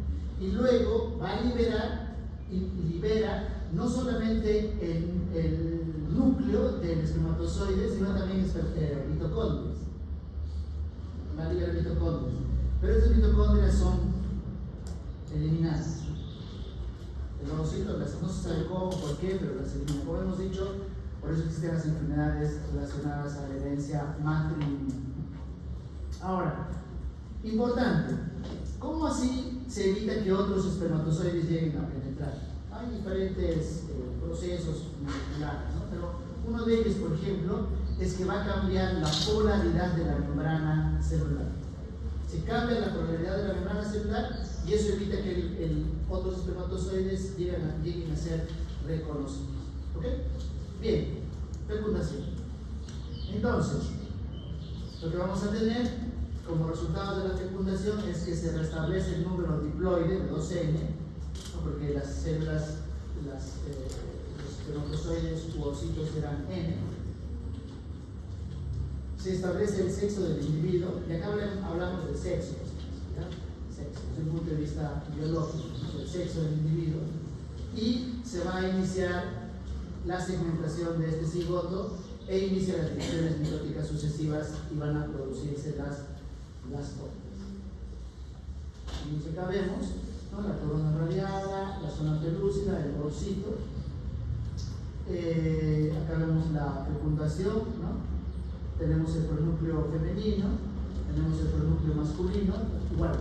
Y luego va a liberar y libera no solamente el núcleo del espermatozoide, sino también mitocondrias. Va a liberar mitocondrias. Pero estas mitocondrias son eliminadas. El ovocito no se sabe cómo, por qué, pero las elimina. Como hemos dicho, por eso existen las enfermedades relacionadas a la herencia matrilineal. Ahora, importante, ¿cómo así se evita que otros espermatozoides lleguen a penetrar? Hay diferentes procesos moleculares, ¿no? Pero uno de ellos, por ejemplo, es que va a cambiar la polaridad de la membrana celular. Se cambia la polaridad de la membrana celular y eso evita que otros espermatozoides lleguen a ser reconocidos. ¿Ok? Bien, fecundación. Entonces, lo que vamos a tener como resultado de la fecundación es que se restablece el número diploide de 2N, ¿no? Porque las células, los espermatozoides u ovocitos eran N. Se establece el sexo del individuo, y acá hablamos de sexo, ¿ya? Sexo, desde un punto de vista biológico, ¿no? El sexo del individuo, y se va a iniciar la segmentación de este cigoto e inicia las divisiones mitóticas sucesivas y van a producirse las cópias. Y acá vemos ¿no? La corona radiada, la zona pelúcida, el bolsito. Acá vemos la fecundación, ¿no? Tenemos el pronúcleo femenino, tenemos el pronúcleo masculino. Igual,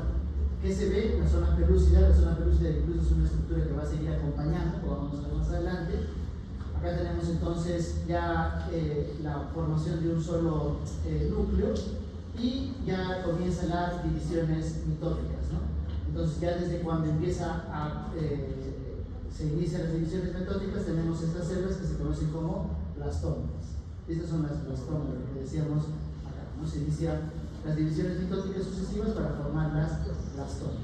¿qué se ve? La zona pelúcida. La zona pelúcida incluso es una estructura que va a seguir acompañando, como vamos a ver más adelante. Acá tenemos entonces ya la formación de un solo núcleo y ya comienzan las divisiones mitóticas, ¿no? Entonces ya desde cuando se inician las divisiones mitóticas tenemos estas células que se conocen como blastomas. Estas son las blastomas, lo que decíamos acá, ¿no? Se inician las divisiones mitóticas sucesivas para formar las blastomas.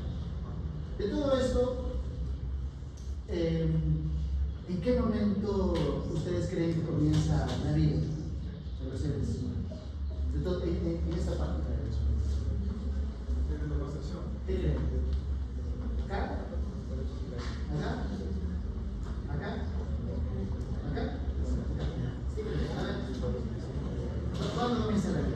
De todo esto, ¿en qué momento ustedes creen que comienza la vida de los seres humanos? En esta parte. Desde la concepción. ¿Qué creen? ¿Acá? ¿Acá? ¿Acá? ¿Acá? Sí, a ver. ¿Cuándo comienza la vida?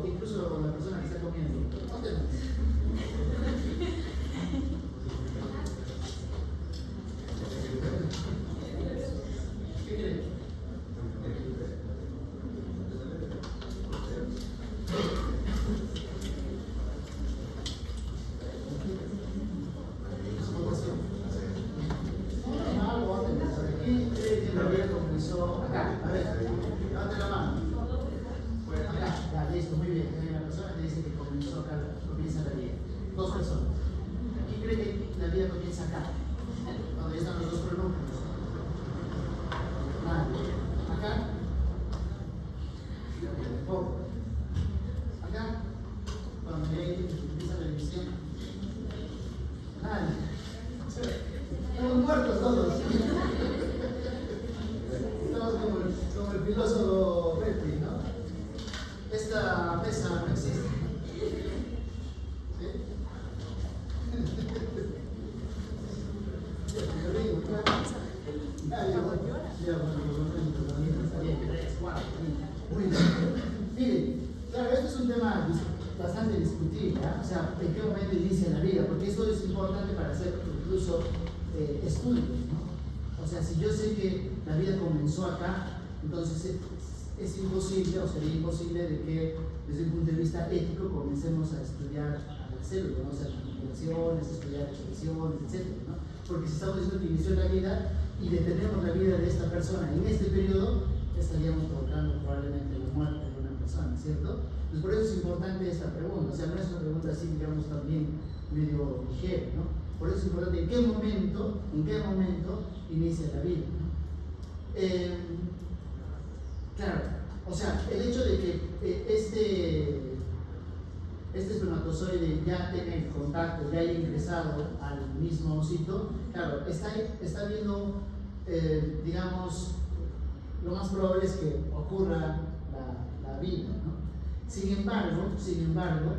Incluso la persona que está comiendo. No temas. ¿Qué creen? ¿Quién cree que la vida comenzó acá? A ver, levante la mano. Acá, ya, listo, muy bien. Hay una persona que dice que comenzó acá, comienza la vida. Dos personas. ¿Quién cree que la vida comienza acá? Donde están los dos pronúncleos. Nadie. Acá. Poco. Acá. Cuando ya empieza la división. Nadie. Estamos muertos todos. Estamos como el filósofo Petri, ¿no? Esta mesa no existe. ¿Sí? Miren, claro, esto es un tema bastante discutible, ¿eh? O sea, en qué momento inicia la vida, porque esto es importante para hacer incluso estudios, ¿no? O sea, si yo sé que la vida comenzó acá, entonces es imposible, o sería imposible, de que desde un punto de vista ético comencemos a estudiar a la célula, ¿no? O sea, manipulaciones, estudiar expresiones, etc., ¿no? Porque si estamos diciendo que inició la vida y detenemos la vida de esta persona en este periodo, estaríamos provocando probablemente la muerte de una persona, ¿cierto? Entonces por eso es importante esta pregunta, o sea, no es una pregunta así, digamos, también medio ligera, ¿no? Por eso es importante en qué momento inicia la vida, ¿no? Claro, o sea, el hecho de que este espermatozoide ya tenga contacto, ya haya ingresado al mismo osito, claro, está viendo, digamos, lo más probable es que ocurra la vida, ¿no? Sin embargo,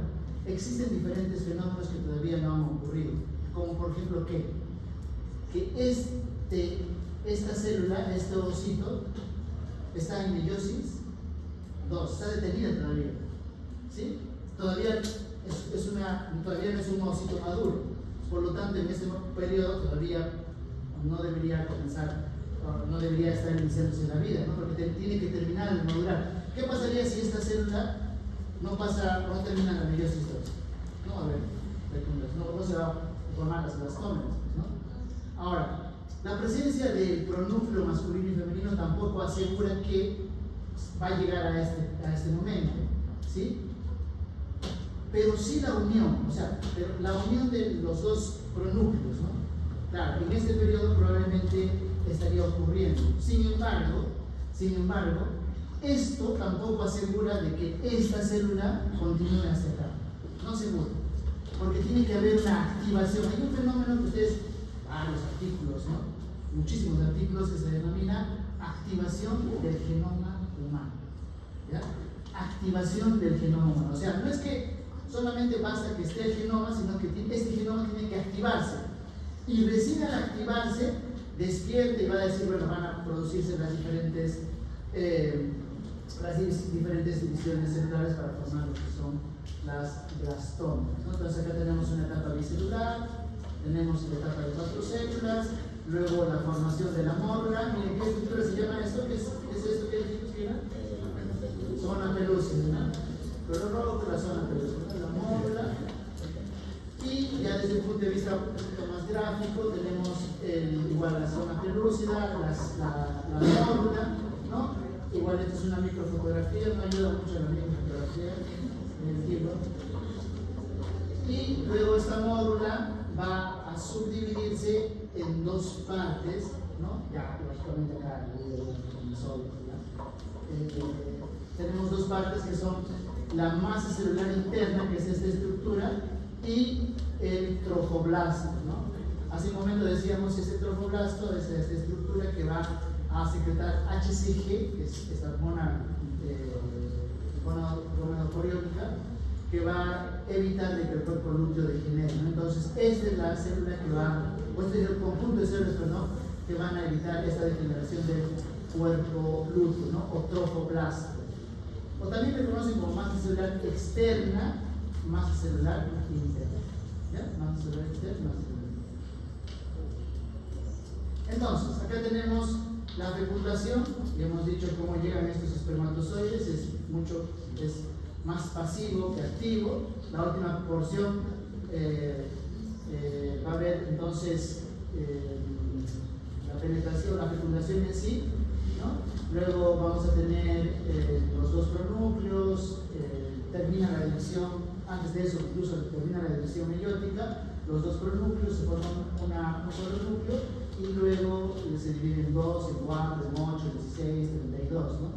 existen diferentes fenómenos que todavía no han ocurrido, como por ejemplo que esta célula, este osito, está en meiosis 2, está detenida todavía, ¿sí? Todavía no es un osito maduro, por lo tanto en este periodo todavía no debería comenzar, no debería estar iniciándose la vida, ¿no? Porque tiene que terminar de madurar. ¿Qué pasaría si esta célula no termina la meiosis 2? No va a haber fecundación, no se va a formar las blastomas, ¿no? Ahora, la presencia del pronúcleo masculino y femenino tampoco asegura que va a llegar a este momento, ¿sí? Pero sí la unión, o sea, la unión de los dos pronúcleos, ¿no? Claro, en este periodo probablemente estaría ocurriendo. Sin embargo, esto tampoco asegura de que esta célula continúe hasta acá. No seguro, porque tiene que haber una activación. Hay un fenómeno que ustedes, varios artículos, ¿no? Muchísimos artículos, que se denomina activación del genoma humano, ¿ya? Activación del genoma humano. O sea, no es que solamente basta que esté el genoma, sino que este genoma tiene que activarse. Y recién al activarse, despierta y va a decir, bueno, van a producirse las diferentes divisiones celulares para formar lo que son las blastomas, ¿no? Entonces acá tenemos una etapa bicelular, tenemos la etapa de 4 células, luego la formación de la mórula. Miren, ¿qué estructura se llama esto? ¿Qué es esto que dijimos que era? Zona pelúcida, ¿no? Color rojo, la zona pelúcida, la mórula. Y ya desde el punto de vista un poquito más gráfico, tenemos igual la zona pelúcida, la mórula, ¿no? Igual esto es una microfotografía, no ayuda mucho a la microfotografía en el libro. Y luego esta mórula va a subdividirse en dos partes, ¿no? Ya, lógicamente acá tenemos dos partes que son la masa celular interna, que es esta estructura, y el trofoblasto, ¿no? Hace un momento decíamos ese trofoblasto es esta estructura que va a secretar HCG, que es esta hormona gonadotropínica, que va a evitar de que el cuerpo lúteo degenere, ¿no? Entonces, esta es la célula que va, o este es el conjunto de células, perdón, que van a evitar esta degeneración del cuerpo lúteo, ¿no? O trofoblasto. O también le conocen como masa celular externa, masa celular interna. ¿Ya? Masa celular externa, masa celular interna. Entonces, acá tenemos la fecundación, y hemos dicho cómo llegan estos espermatozoides, es más pasivo que activo. La última porción va a haber entonces la penetración, la fecundación en sí, ¿no? Luego vamos a tener los dos pronúcleos, termina la división, antes de eso incluso termina la división meiótica, los dos pronúcleos se forman un solo núcleo y luego se dividen en 2, en 4, en 8, 16, 32, ¿no?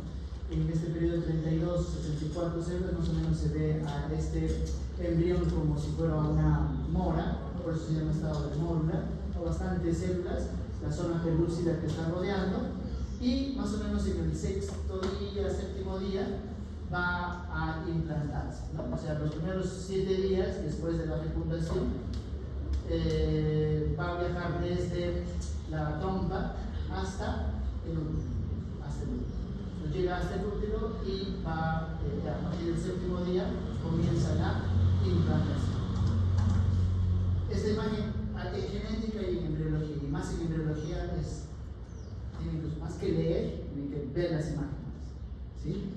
En este periodo de 32, 64 células más o menos se ve a este embrión como si fuera una mora, por eso se llama estado de mórula, o bastantes células, la zona pelúcida que está rodeando, y más o menos en el sexto día, séptimo día, va a implantarse, ¿no? O sea, los primeros 7 días después de la fecundación va a viajar desde la trompa hasta el útero. Llega hasta el útero y va, a partir del séptimo día comienza la implantación. Esta imagen es genética y en embriología, y más en embriología tienen que, más que leer, tienen que ver las imágenes, ¿sí?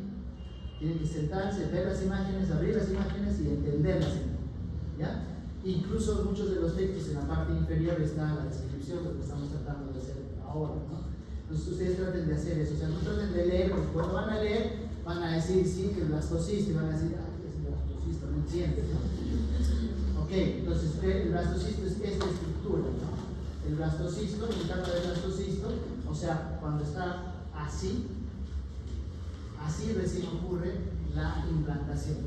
Tienen que sentarse, ver las imágenes, abrir las imágenes y entender las imágenes, ¿ya? Incluso muchos de los textos en la parte inferior está la descripción de lo que estamos tratando de hacer ahora, ¿no? Entonces ustedes traten de hacer eso, o sea, no traten de leer, porque cuando van a leer van a decir sí, que el blastocisto, y van a decir, ¿qué es el blastocisto? No entiendes, ¿no? Ok, entonces el blastocisto es esta estructura, ¿no? El blastocisto, en el caso del blastocisto, o sea, cuando está así recién ocurre la implantación,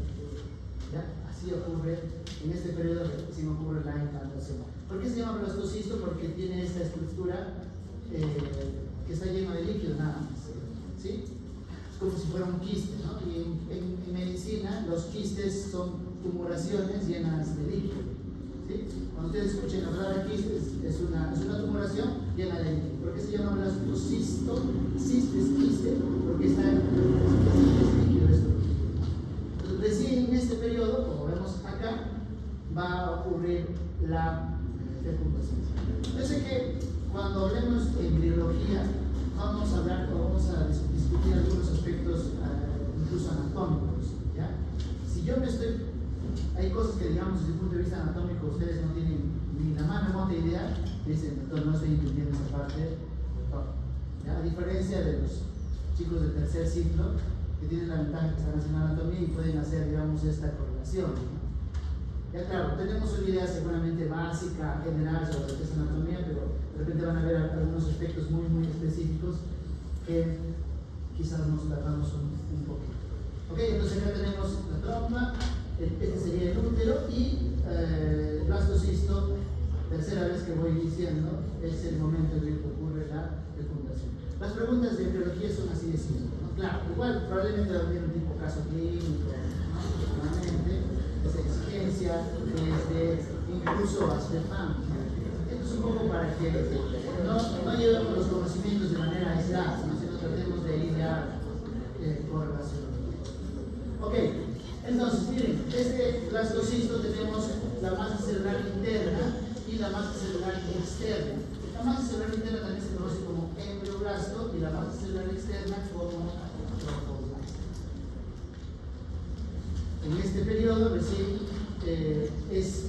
¿ya? Así ocurre, en este periodo recién ocurre la implantación. ¿Por qué se llama blastocisto? Porque tiene esta estructura que está lleno de líquido nada más, ¿sí? Es como si fuera un quiste, ¿no? Y en medicina los quistes son tumoraciones llenas de líquido, ¿sí? Cuando ustedes escuchen la palabra quiste, es una tumoración llena de líquido. ¿Por qué se llama blastocisto? Cisto es quiste, porque está en líquido esto. Entonces, recién en este periodo, como vemos acá, va a ocurrir la fecundación. Fíjense que cuando hablemos de embriología, vamos a discutir algunos aspectos incluso anatómicos, ¿ya? Si yo hay cosas que digamos desde el punto de vista anatómico ustedes no tienen ni la más remota idea, dicen, doctor, no estoy entendiendo esa parte, doctor, ¿ya? A diferencia de los chicos del tercer ciclo, que tienen la ventaja que están haciendo anatomía y pueden hacer, digamos, esta correlación, ¿no? Ya claro, tenemos una idea seguramente básica, general sobre lo que es anatomía, pero de repente van a ver algunos aspectos muy, muy específicos que quizás nos tardamos un poquito. Ok, entonces acá tenemos la trompa, este sería el útero y el blastocisto, tercera vez que voy diciendo, es el momento en el que ocurre la fecundación. Las preguntas de embriología son así de simples, ¿no? Claro, igual probablemente va a haber un tipo caso clínico, ¿no? desde exigencia, desde incluso ASFEFAM. Esto es un poco para que no llevemos los conocimientos de manera aislada, ¿no? Sino tratemos de ir ya correlacionando. Ok, entonces miren, este blastocisto tenemos la masa celular interna y la masa celular externa. La masa celular interna también se conoce como embrioblasto y la masa celular externa como trofoblasto. En este periodo recién es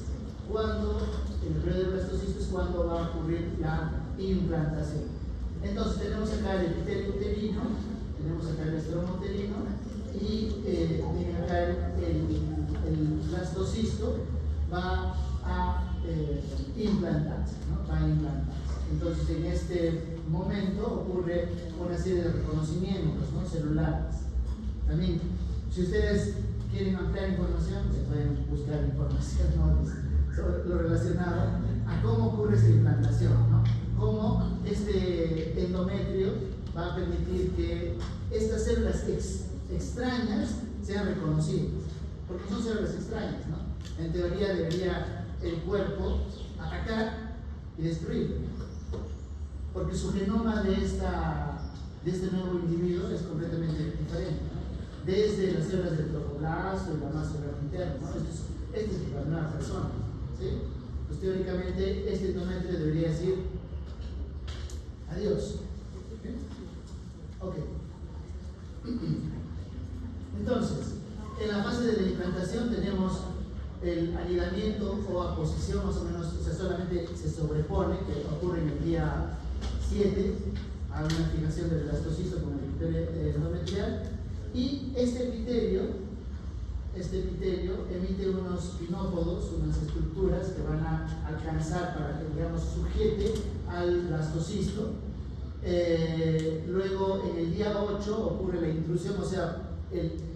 cuando, en el periodo del blastocisto es cuando va a ocurrir la implantación. Entonces tenemos acá el epitelio uterino, tenemos acá el estroma uterino y miren acá el blastocisto va a implantarse, ¿no? Va a implantarse. Entonces en este momento ocurre una serie de reconocimientos, ¿no? Celulares. También, si ustedes quieren ampliar información, se pueden buscar información, ¿no? Sobre lo relacionado a cómo ocurre esta implantación, ¿no? Cómo este endometrio va a permitir que estas células extrañas sean reconocidas, porque son células extrañas, ¿no? En teoría debería el cuerpo atacar y destruir, porque su genoma de este nuevo individuo es completamente diferente, ¿no? Desde las células del trofoblasto y la masa celular interna, ¿no? Esta es la nueva persona, ¿sí? Pues teóricamente este endometrio debería decir adiós. ¿Sí? Ok. Entonces, en la fase de la implantación tenemos el anidamiento o aposición, más o menos, o sea, solamente se sobrepone, que ocurre en el día 7, a una fijación del blastocisto con el epitelio endometrial, y este epitelio emite unos pinópodos, unas estructuras que van a alcanzar para que, digamos, sujete al blastocisto. Luego, en el día 8 ocurre la intrusión, o sea,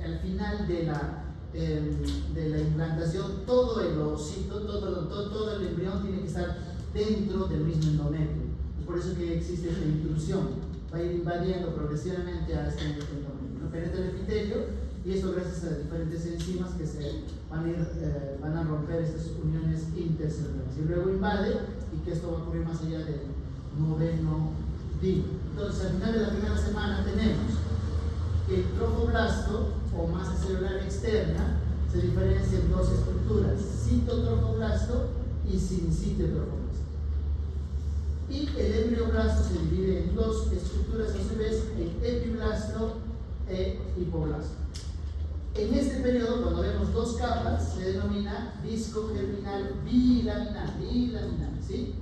al final de la implantación, todo el ovocito, todo el embrión tiene que estar dentro del mismo endometrio. Es por eso que existe esta intrusión, va a ir invadiendo progresivamente a este endometrio, ¿no? Penetra el epitelio, y esto gracias a diferentes enzimas que se van a romper estas uniones intercelulares. Y luego invade, y que esto va a ocurrir más allá del 9º día. Entonces, al final de la primera semana tenemos que el trofoblasto o masa celular externa se diferencia en dos estructuras: citotrofoblasto y sincitotrofoblasto. Y el embrioblasto se divide en dos estructuras a su vez, en epiblasto e hipoblasto. En este periodo, cuando vemos dos capas, se denomina disco germinal bilaminar, ¿sí?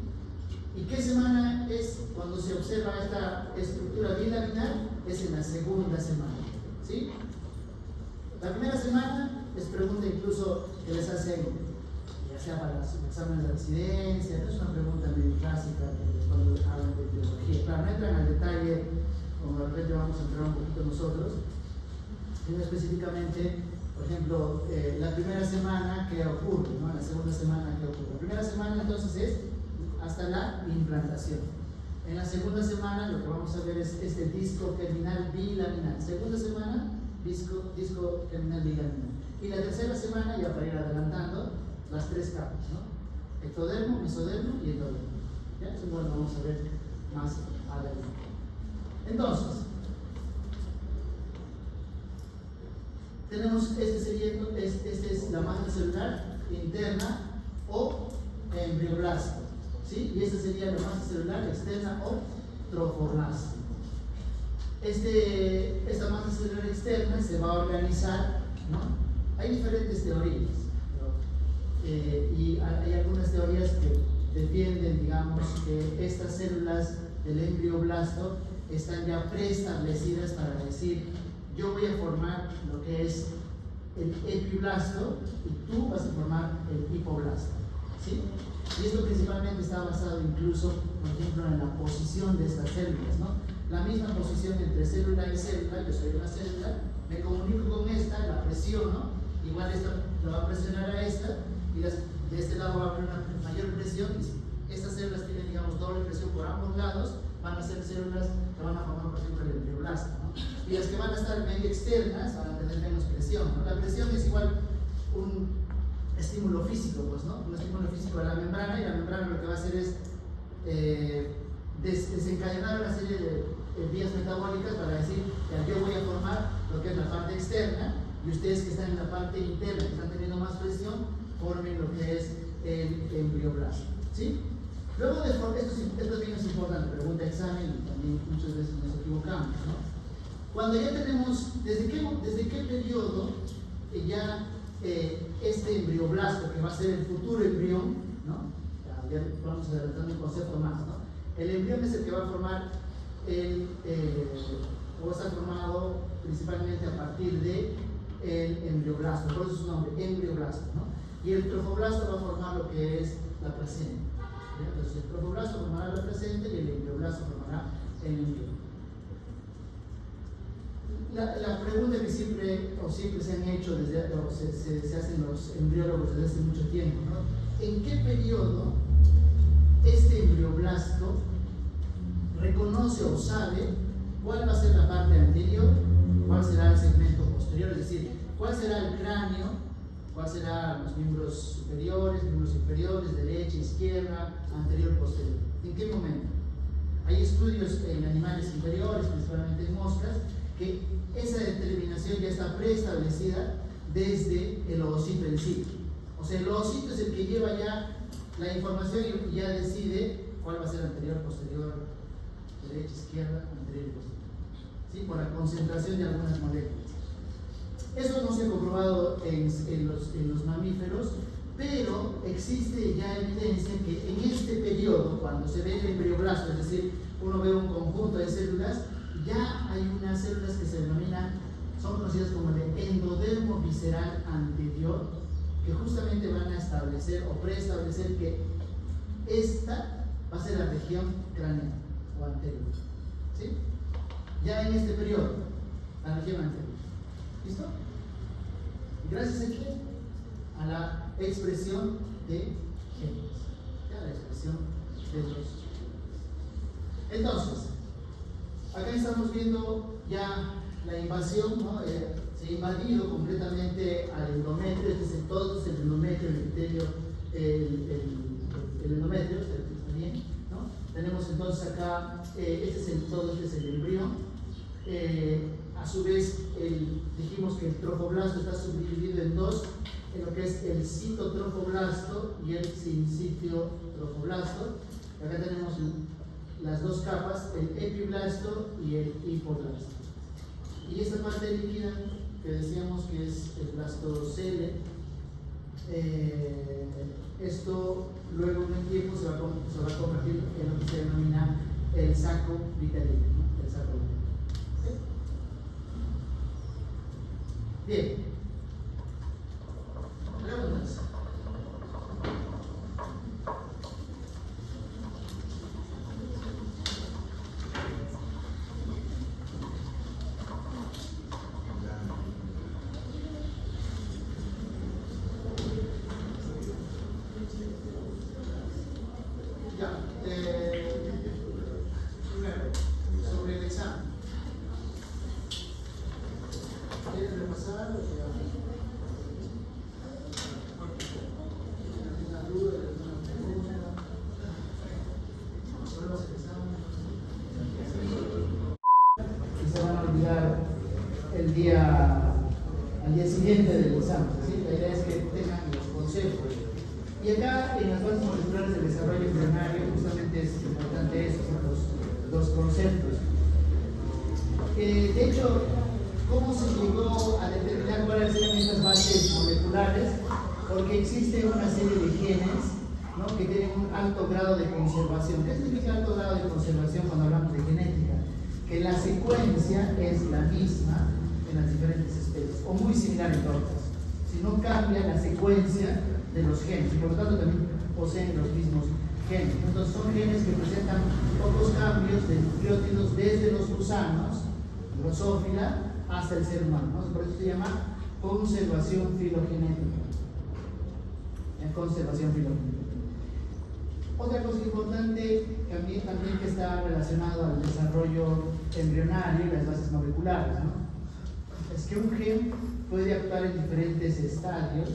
¿Y qué semana es cuando se observa esta estructura bilaminar? Es en la segunda semana, ¿sí? La primera semana les pregunta incluso que les hacen, ya sea para los exámenes de residencia, es una pregunta medio clásica cuando hablan de biología. Claro, no entran al detalle, como de repente vamos a entrar un poquito nosotros, sino específicamente, por ejemplo, la primera semana que ocurre, ¿no? La segunda semana que ocurre. La primera semana entonces es hasta la implantación. En la segunda semana lo que vamos a ver es este disco germinal bilaminar. Segunda semana, disco germinal bilaminar. Y la tercera semana, ya para ir adelantando, las tres capas, ¿no? Ectodermo, mesodermo y endodermo. ¿Ya? Eso lo vamos a ver más adelante. Entonces, tenemos este es la masa celular interna o embrioblasto, ¿sí? Y esta sería la masa celular externa o trofoblasto. Esta masa celular externa se va a organizar, ¿no? Hay diferentes teorías, ¿no? Y hay algunas teorías que defienden, digamos, que estas células del embrioblasto están ya preestablecidas para decir: yo voy a formar lo que es el epiblasto y tú vas a formar el hipoblasto, ¿sí? Y esto principalmente está basado incluso, por ejemplo, en la posición de estas células, ¿no? La misma posición entre célula y célula. Yo soy una célula, me comunico con esta, la presiono, igual esta la va a presionar a esta, y de este lado va a haber una mayor presión, y estas células tienen, digamos, doble presión por ambos lados, van a ser células que van a formar, por ejemplo, el embrioblasto, ¿no? Y las que van a estar medio externas van a tener menos presión, ¿no? La presión es igual estímulo físico, pues, ¿no? Un estímulo físico de la membrana, y la membrana lo que va a hacer es desencadenar una serie de vías metabólicas para decir, ya yo voy a formar lo que es la parte externa, y ustedes que están en la parte interna, que están teniendo más presión, formen lo que es el embrioblasto, ¿sí? Luego de esto también es importante, pregunta examen, y también muchas veces nos equivocamos, ¿no? Cuando ya tenemos, ¿desde qué periodo ya este embrioblasto, que va a ser el futuro embrión, ¿no? Ya vamos adelantando un concepto más, ¿no? El embrión es el que va a formar o va a estar formado principalmente a partir de el embrioblasto, por eso es su nombre, embrioblasto, ¿no? Y el trofoblasto va a formar lo que es la placenta. Entonces el trofoblasto formará la placenta y el embrioblasto formará el embrión. La pregunta que siempre se han hecho, se hacen los embriólogos desde hace mucho tiempo, ¿no? ¿En qué periodo este embrioblasto reconoce o sabe cuál va a ser la parte anterior, cuál será el segmento posterior? Es decir, cuál será el cráneo, cuál serán los miembros superiores, miembros inferiores, derecha, izquierda, anterior, posterior. ¿En qué momento? Hay estudios en animales inferiores, principalmente en moscas, que esa determinación ya está preestablecida desde el ovocito en sí. O sea, el ovocito es el que lleva ya la información y ya decide cuál va a ser anterior, posterior, derecha, izquierda, anterior y posterior, ¿sí? Por la concentración de algunas moléculas. Eso no se ha comprobado en los mamíferos, pero existe ya evidencia que en este periodo, cuando se ve el embrioblasto, es decir, uno ve un conjunto de células, ya hay unas células que se denominan, son conocidas como de endodermo visceral anterior, que justamente van a establecer o preestablecer que esta va a ser la región craneal o anterior, ¿sí? Ya en este periodo, la región anterior. ¿Listo? ¿Gracias a quién? A la expresión de genes, a la expresión de los genes. Entonces, acá estamos viendo ya la invasión, ¿no? Se ha invadido completamente al endometrio, todo es el endometrio, el epitelio, el endometrio, ¿está bien? ¿No? Tenemos entonces acá, todo este es el embrión. A su vez, dijimos que el trofoblasto está subdividido en dos, en lo que es el citotrofoblasto y el sincitio trofoblasto. Acá tenemos las dos capas, el epiblasto y el hipoblasto. Y esta parte líquida que decíamos que es el blastocele, esto luego en un tiempo se va a convertir en lo que se denomina el saco vitalino, ¿no? El saco vitalino. ¿Sí? Bien. Preguntas. Primero, sobre el examen. ¿Quieren repasar o qué? ¿Alguna duda? ¿Alguna pregunta? ¿Pruebas el examen? Y se van a olvidar al día siguiente del examen, ¿sí? La idea es que tengan los conceptos. Y acá en las bases moleculares del desarrollo embrionario justamente es importante eso, ¿no? los conceptos. De hecho, ¿cómo se llegó a determinar cuáles eran estas bases moleculares? Porque existe una serie de genes, ¿no? Que tienen un alto grado de conservación. ¿Qué significa alto grado de conservación cuando hablamos de genética? Que la secuencia es la misma en las diferentes especies, o muy similar en todas. Si no cambia la secuencia de los genes, y por lo tanto también poseen los mismos genes. Entonces son genes que presentan pocos cambios de nucleótidos desde los gusanos, Drosophila, hasta el ser humano, ¿no? Por eso se llama conservación filogenética. Conservación filogenética. Otra cosa importante también que está relacionado al desarrollo embrionario y las bases moleculares, ¿no? Es que un gen puede actuar en diferentes estadios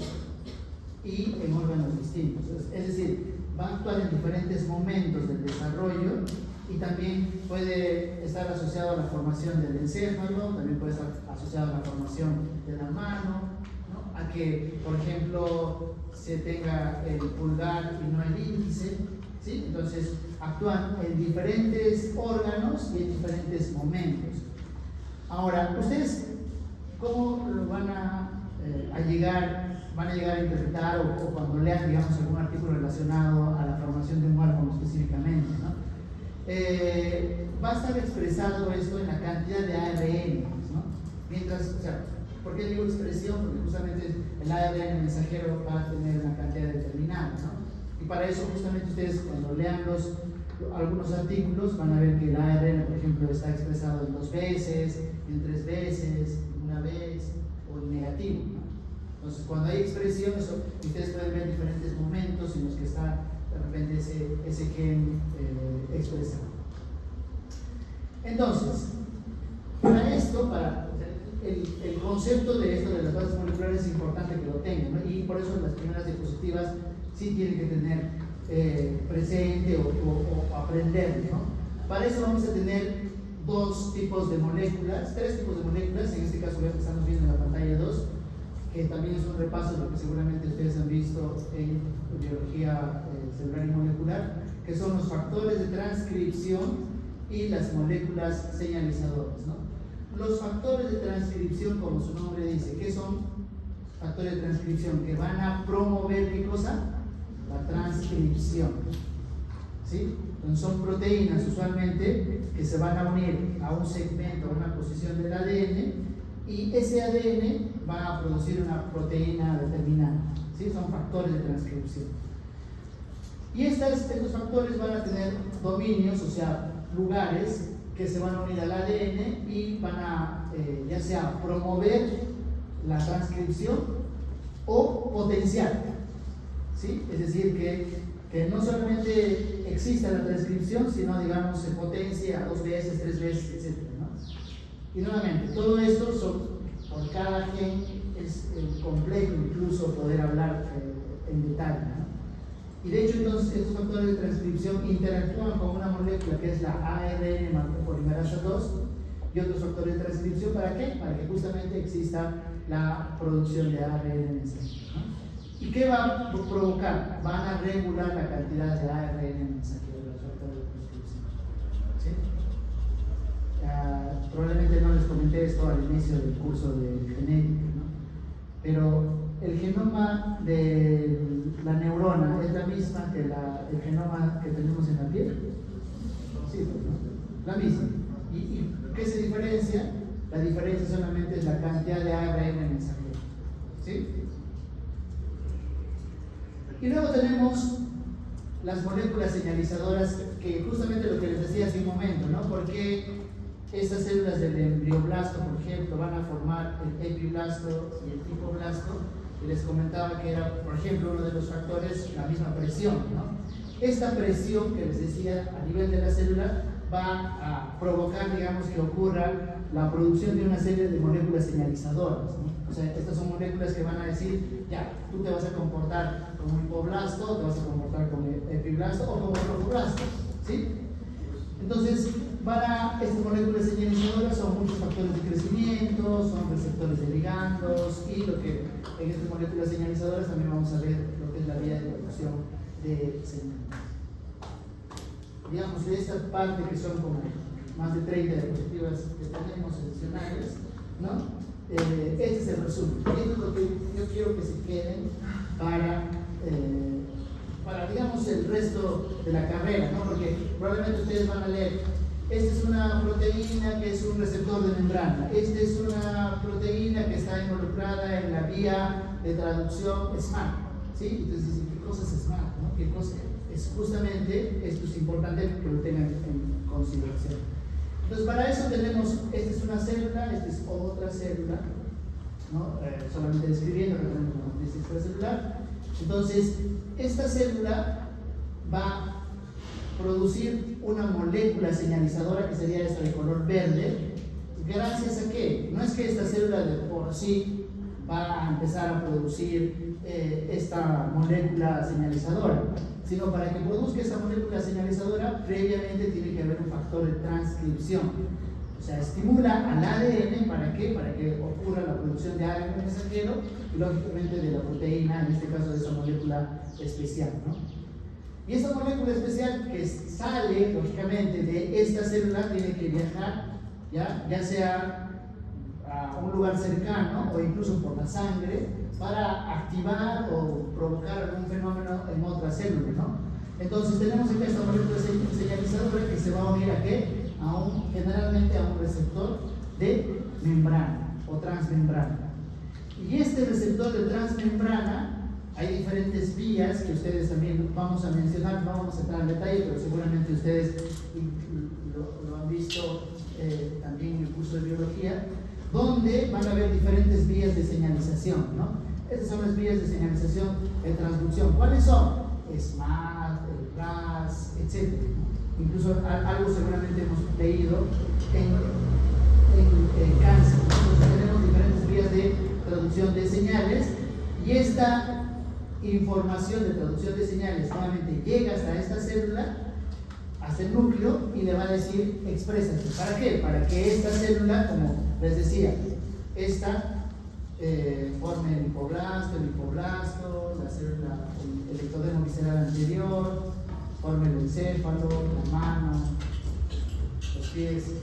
y en órganos distintos. Es decir, va a actuar en diferentes momentos del desarrollo y también puede estar asociado a la formación del encéfalo, también puede estar asociado a la formación de la mano, ¿no? A que, por ejemplo, se tenga el pulgar y no el índice, ¿sí? Entonces, actúan en diferentes órganos y en diferentes momentos. Ahora, ¿ustedes cómo lo van a llegar a interpretar o cuando lean, digamos, algún artículo relacionado a la formación de un órgano específicamente, ¿no? Va a estar expresado esto en la cantidad de ARN, ¿no? Mientras, o sea, ¿por qué digo expresión? Porque justamente el ARN mensajero va a tener una cantidad determinada, ¿no? Y para eso justamente ustedes cuando lean algunos artículos van a ver que el ARN, por ejemplo, está expresado en 2 veces, en 3 veces, en 1 vez o en negativo, ¿no? Entonces, cuando hay expresión, ustedes pueden ver diferentes momentos en los que está de repente ese gen expresado. Entonces, para esto, el concepto de esto de las bases moleculares es importante que lo tengan, ¿no? Y por eso las primeras diapositivas sí tienen que tener presente o aprender, ¿no? Para eso vamos a tener 3 tipos de moléculas, en este caso estamos viendo en la pantalla 2, que también es un repaso de lo que seguramente ustedes han visto en biología celular y molecular, que son los factores de transcripción y las moléculas señalizadoras, ¿no? Los factores de transcripción, como su nombre dice, ¿qué son factores de transcripción? Que van a promover, ¿qué cosa? La transcripción, ¿sí? Entonces son proteínas usualmente que se van a unir a un segmento, a una posición del ADN, y ese ADN va a producir una proteína determinada, ¿sí? Son factores de transcripción. Y estos factores van a tener dominios, o sea, lugares que se van a unir al ADN y van a, ya sea promover la transcripción o potenciar, ¿sí? Es decir, que no solamente exista la transcripción, sino, digamos, se potencia 2 veces, 3 veces, etc., ¿no? Y nuevamente, todo esto por cada gen es complejo incluso poder hablar en detalle, ¿no? Y de hecho, entonces, estos factores de transcripción interactúan con una molécula que es la ARN polimerasa 2 y otros factores de transcripción. ¿Para qué? Para que justamente exista la producción de ARN mensajero, ¿no? ¿Y qué va a provocar? Van a regular la cantidad de ARN mensajero de los factores de transcripción, ¿sí? Probablemente no les comenté esto al inicio del curso de genética, ¿no? Pero el genoma de la neurona es la misma que el genoma que tenemos en la piel. Sí, ¿no? La misma. ¿Y qué se diferencia? La diferencia solamente es la cantidad de ARN mensajero, ¿sí? Y luego tenemos las moléculas señalizadoras, que justamente lo que les decía hace un momento, ¿no? Porque estas células del embrioblasto, por ejemplo, van a formar el epiblasto y el hipoblasto, y les comentaba que era, por ejemplo, uno de los factores, la misma presión, ¿no? Esta presión que les decía a nivel de la célula va a provocar, digamos, que ocurra la producción de una serie de moléculas señalizadoras, ¿no? O sea, estas son moléculas que van a decir, ya, tú te vas a comportar como hipoblasto, te vas a comportar como epiblasto o como tropoblasto, ¿sí? Entonces, estas moléculas señalizadoras son muchos factores de crecimiento, son receptores de ligandos, y lo que en estas moléculas señalizadoras también vamos a ver lo que es la vía de producción de señales. Digamos, de esta parte que son como más de 30 diapositivas que tenemos adicionales, ¿no? Este es el resumen. Esto es lo que yo quiero que se queden para digamos, el resto de la carrera, ¿no? Porque probablemente ustedes van a leer, esta es una proteína que es un receptor de membrana, esta es una proteína que está involucrada en la vía de traducción SMART, ¿sí? Entonces, ¿qué cosa es SMART, no? ¿Qué cosa es? Justamente, esto es importante que lo tengan en consideración. Entonces, para eso tenemos, esta es una célula, esta es otra célula, ¿no? Solamente describiendo como matriz extracelular. Entonces, esta célula va a producir una molécula señalizadora que sería esta de color verde. ¿Gracias a qué? No es que esta célula de por sí va a empezar a producir esta molécula señalizadora, sino para que produzca esta molécula señalizadora, previamente tiene que haber un factor de transcripción. O sea, estimula al ADN, ¿para qué? Para que ocurra la producción de ARN mensajero y lógicamente de la proteína, en este caso de esa molécula especial, ¿no? Y esa molécula especial que sale, lógicamente, de esta célula tiene que viajar, ya sea a un lugar cercano o incluso por la sangre, para activar o provocar algún fenómeno en otra célula, ¿no? Entonces tenemos acá esta molécula señalizadora que se va a unir ¿a qué? Generalmente a un receptor de membrana o transmembrana. Y este receptor de transmembrana, hay diferentes vías que ustedes también vamos a mencionar, no vamos a entrar en detalle, pero seguramente ustedes lo han visto también en el curso de biología, donde van a haber diferentes vías de señalización, ¿no? Estas son las vías de señalización de transducción. ¿Cuáles son? SMAD, el RAS, etc. Incluso algo seguramente hemos leído en cáncer. Entonces tenemos diferentes vías de traducción de señales y esta información de traducción de señales nuevamente llega hasta esta célula, hasta el núcleo, y le va a decir exprésate. ¿Para qué? Para que esta célula, como les decía, esta forme el lipoblasto, la célula, el ectodermo visceral anterior, forme el encéfalo, la mano, los pies, etc.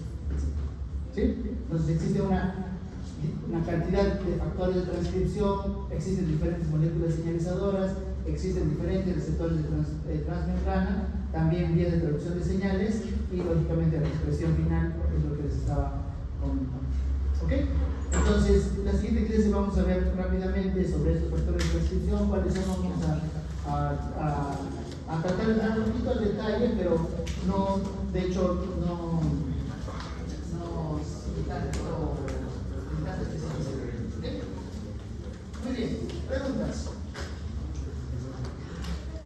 ¿Sí? Entonces existe una cantidad de factores de transcripción, existen diferentes moléculas señalizadoras, existen diferentes receptores de transmembrana, también vías de traducción de señales y lógicamente la expresión final es lo que les estaba comentando. ¿Ok? Entonces, la siguiente clase vamos a ver rápidamente sobre estos factores de transcripción, cuáles son, vamos a tratar de dar un poquito al detalle, pero no, de hecho, no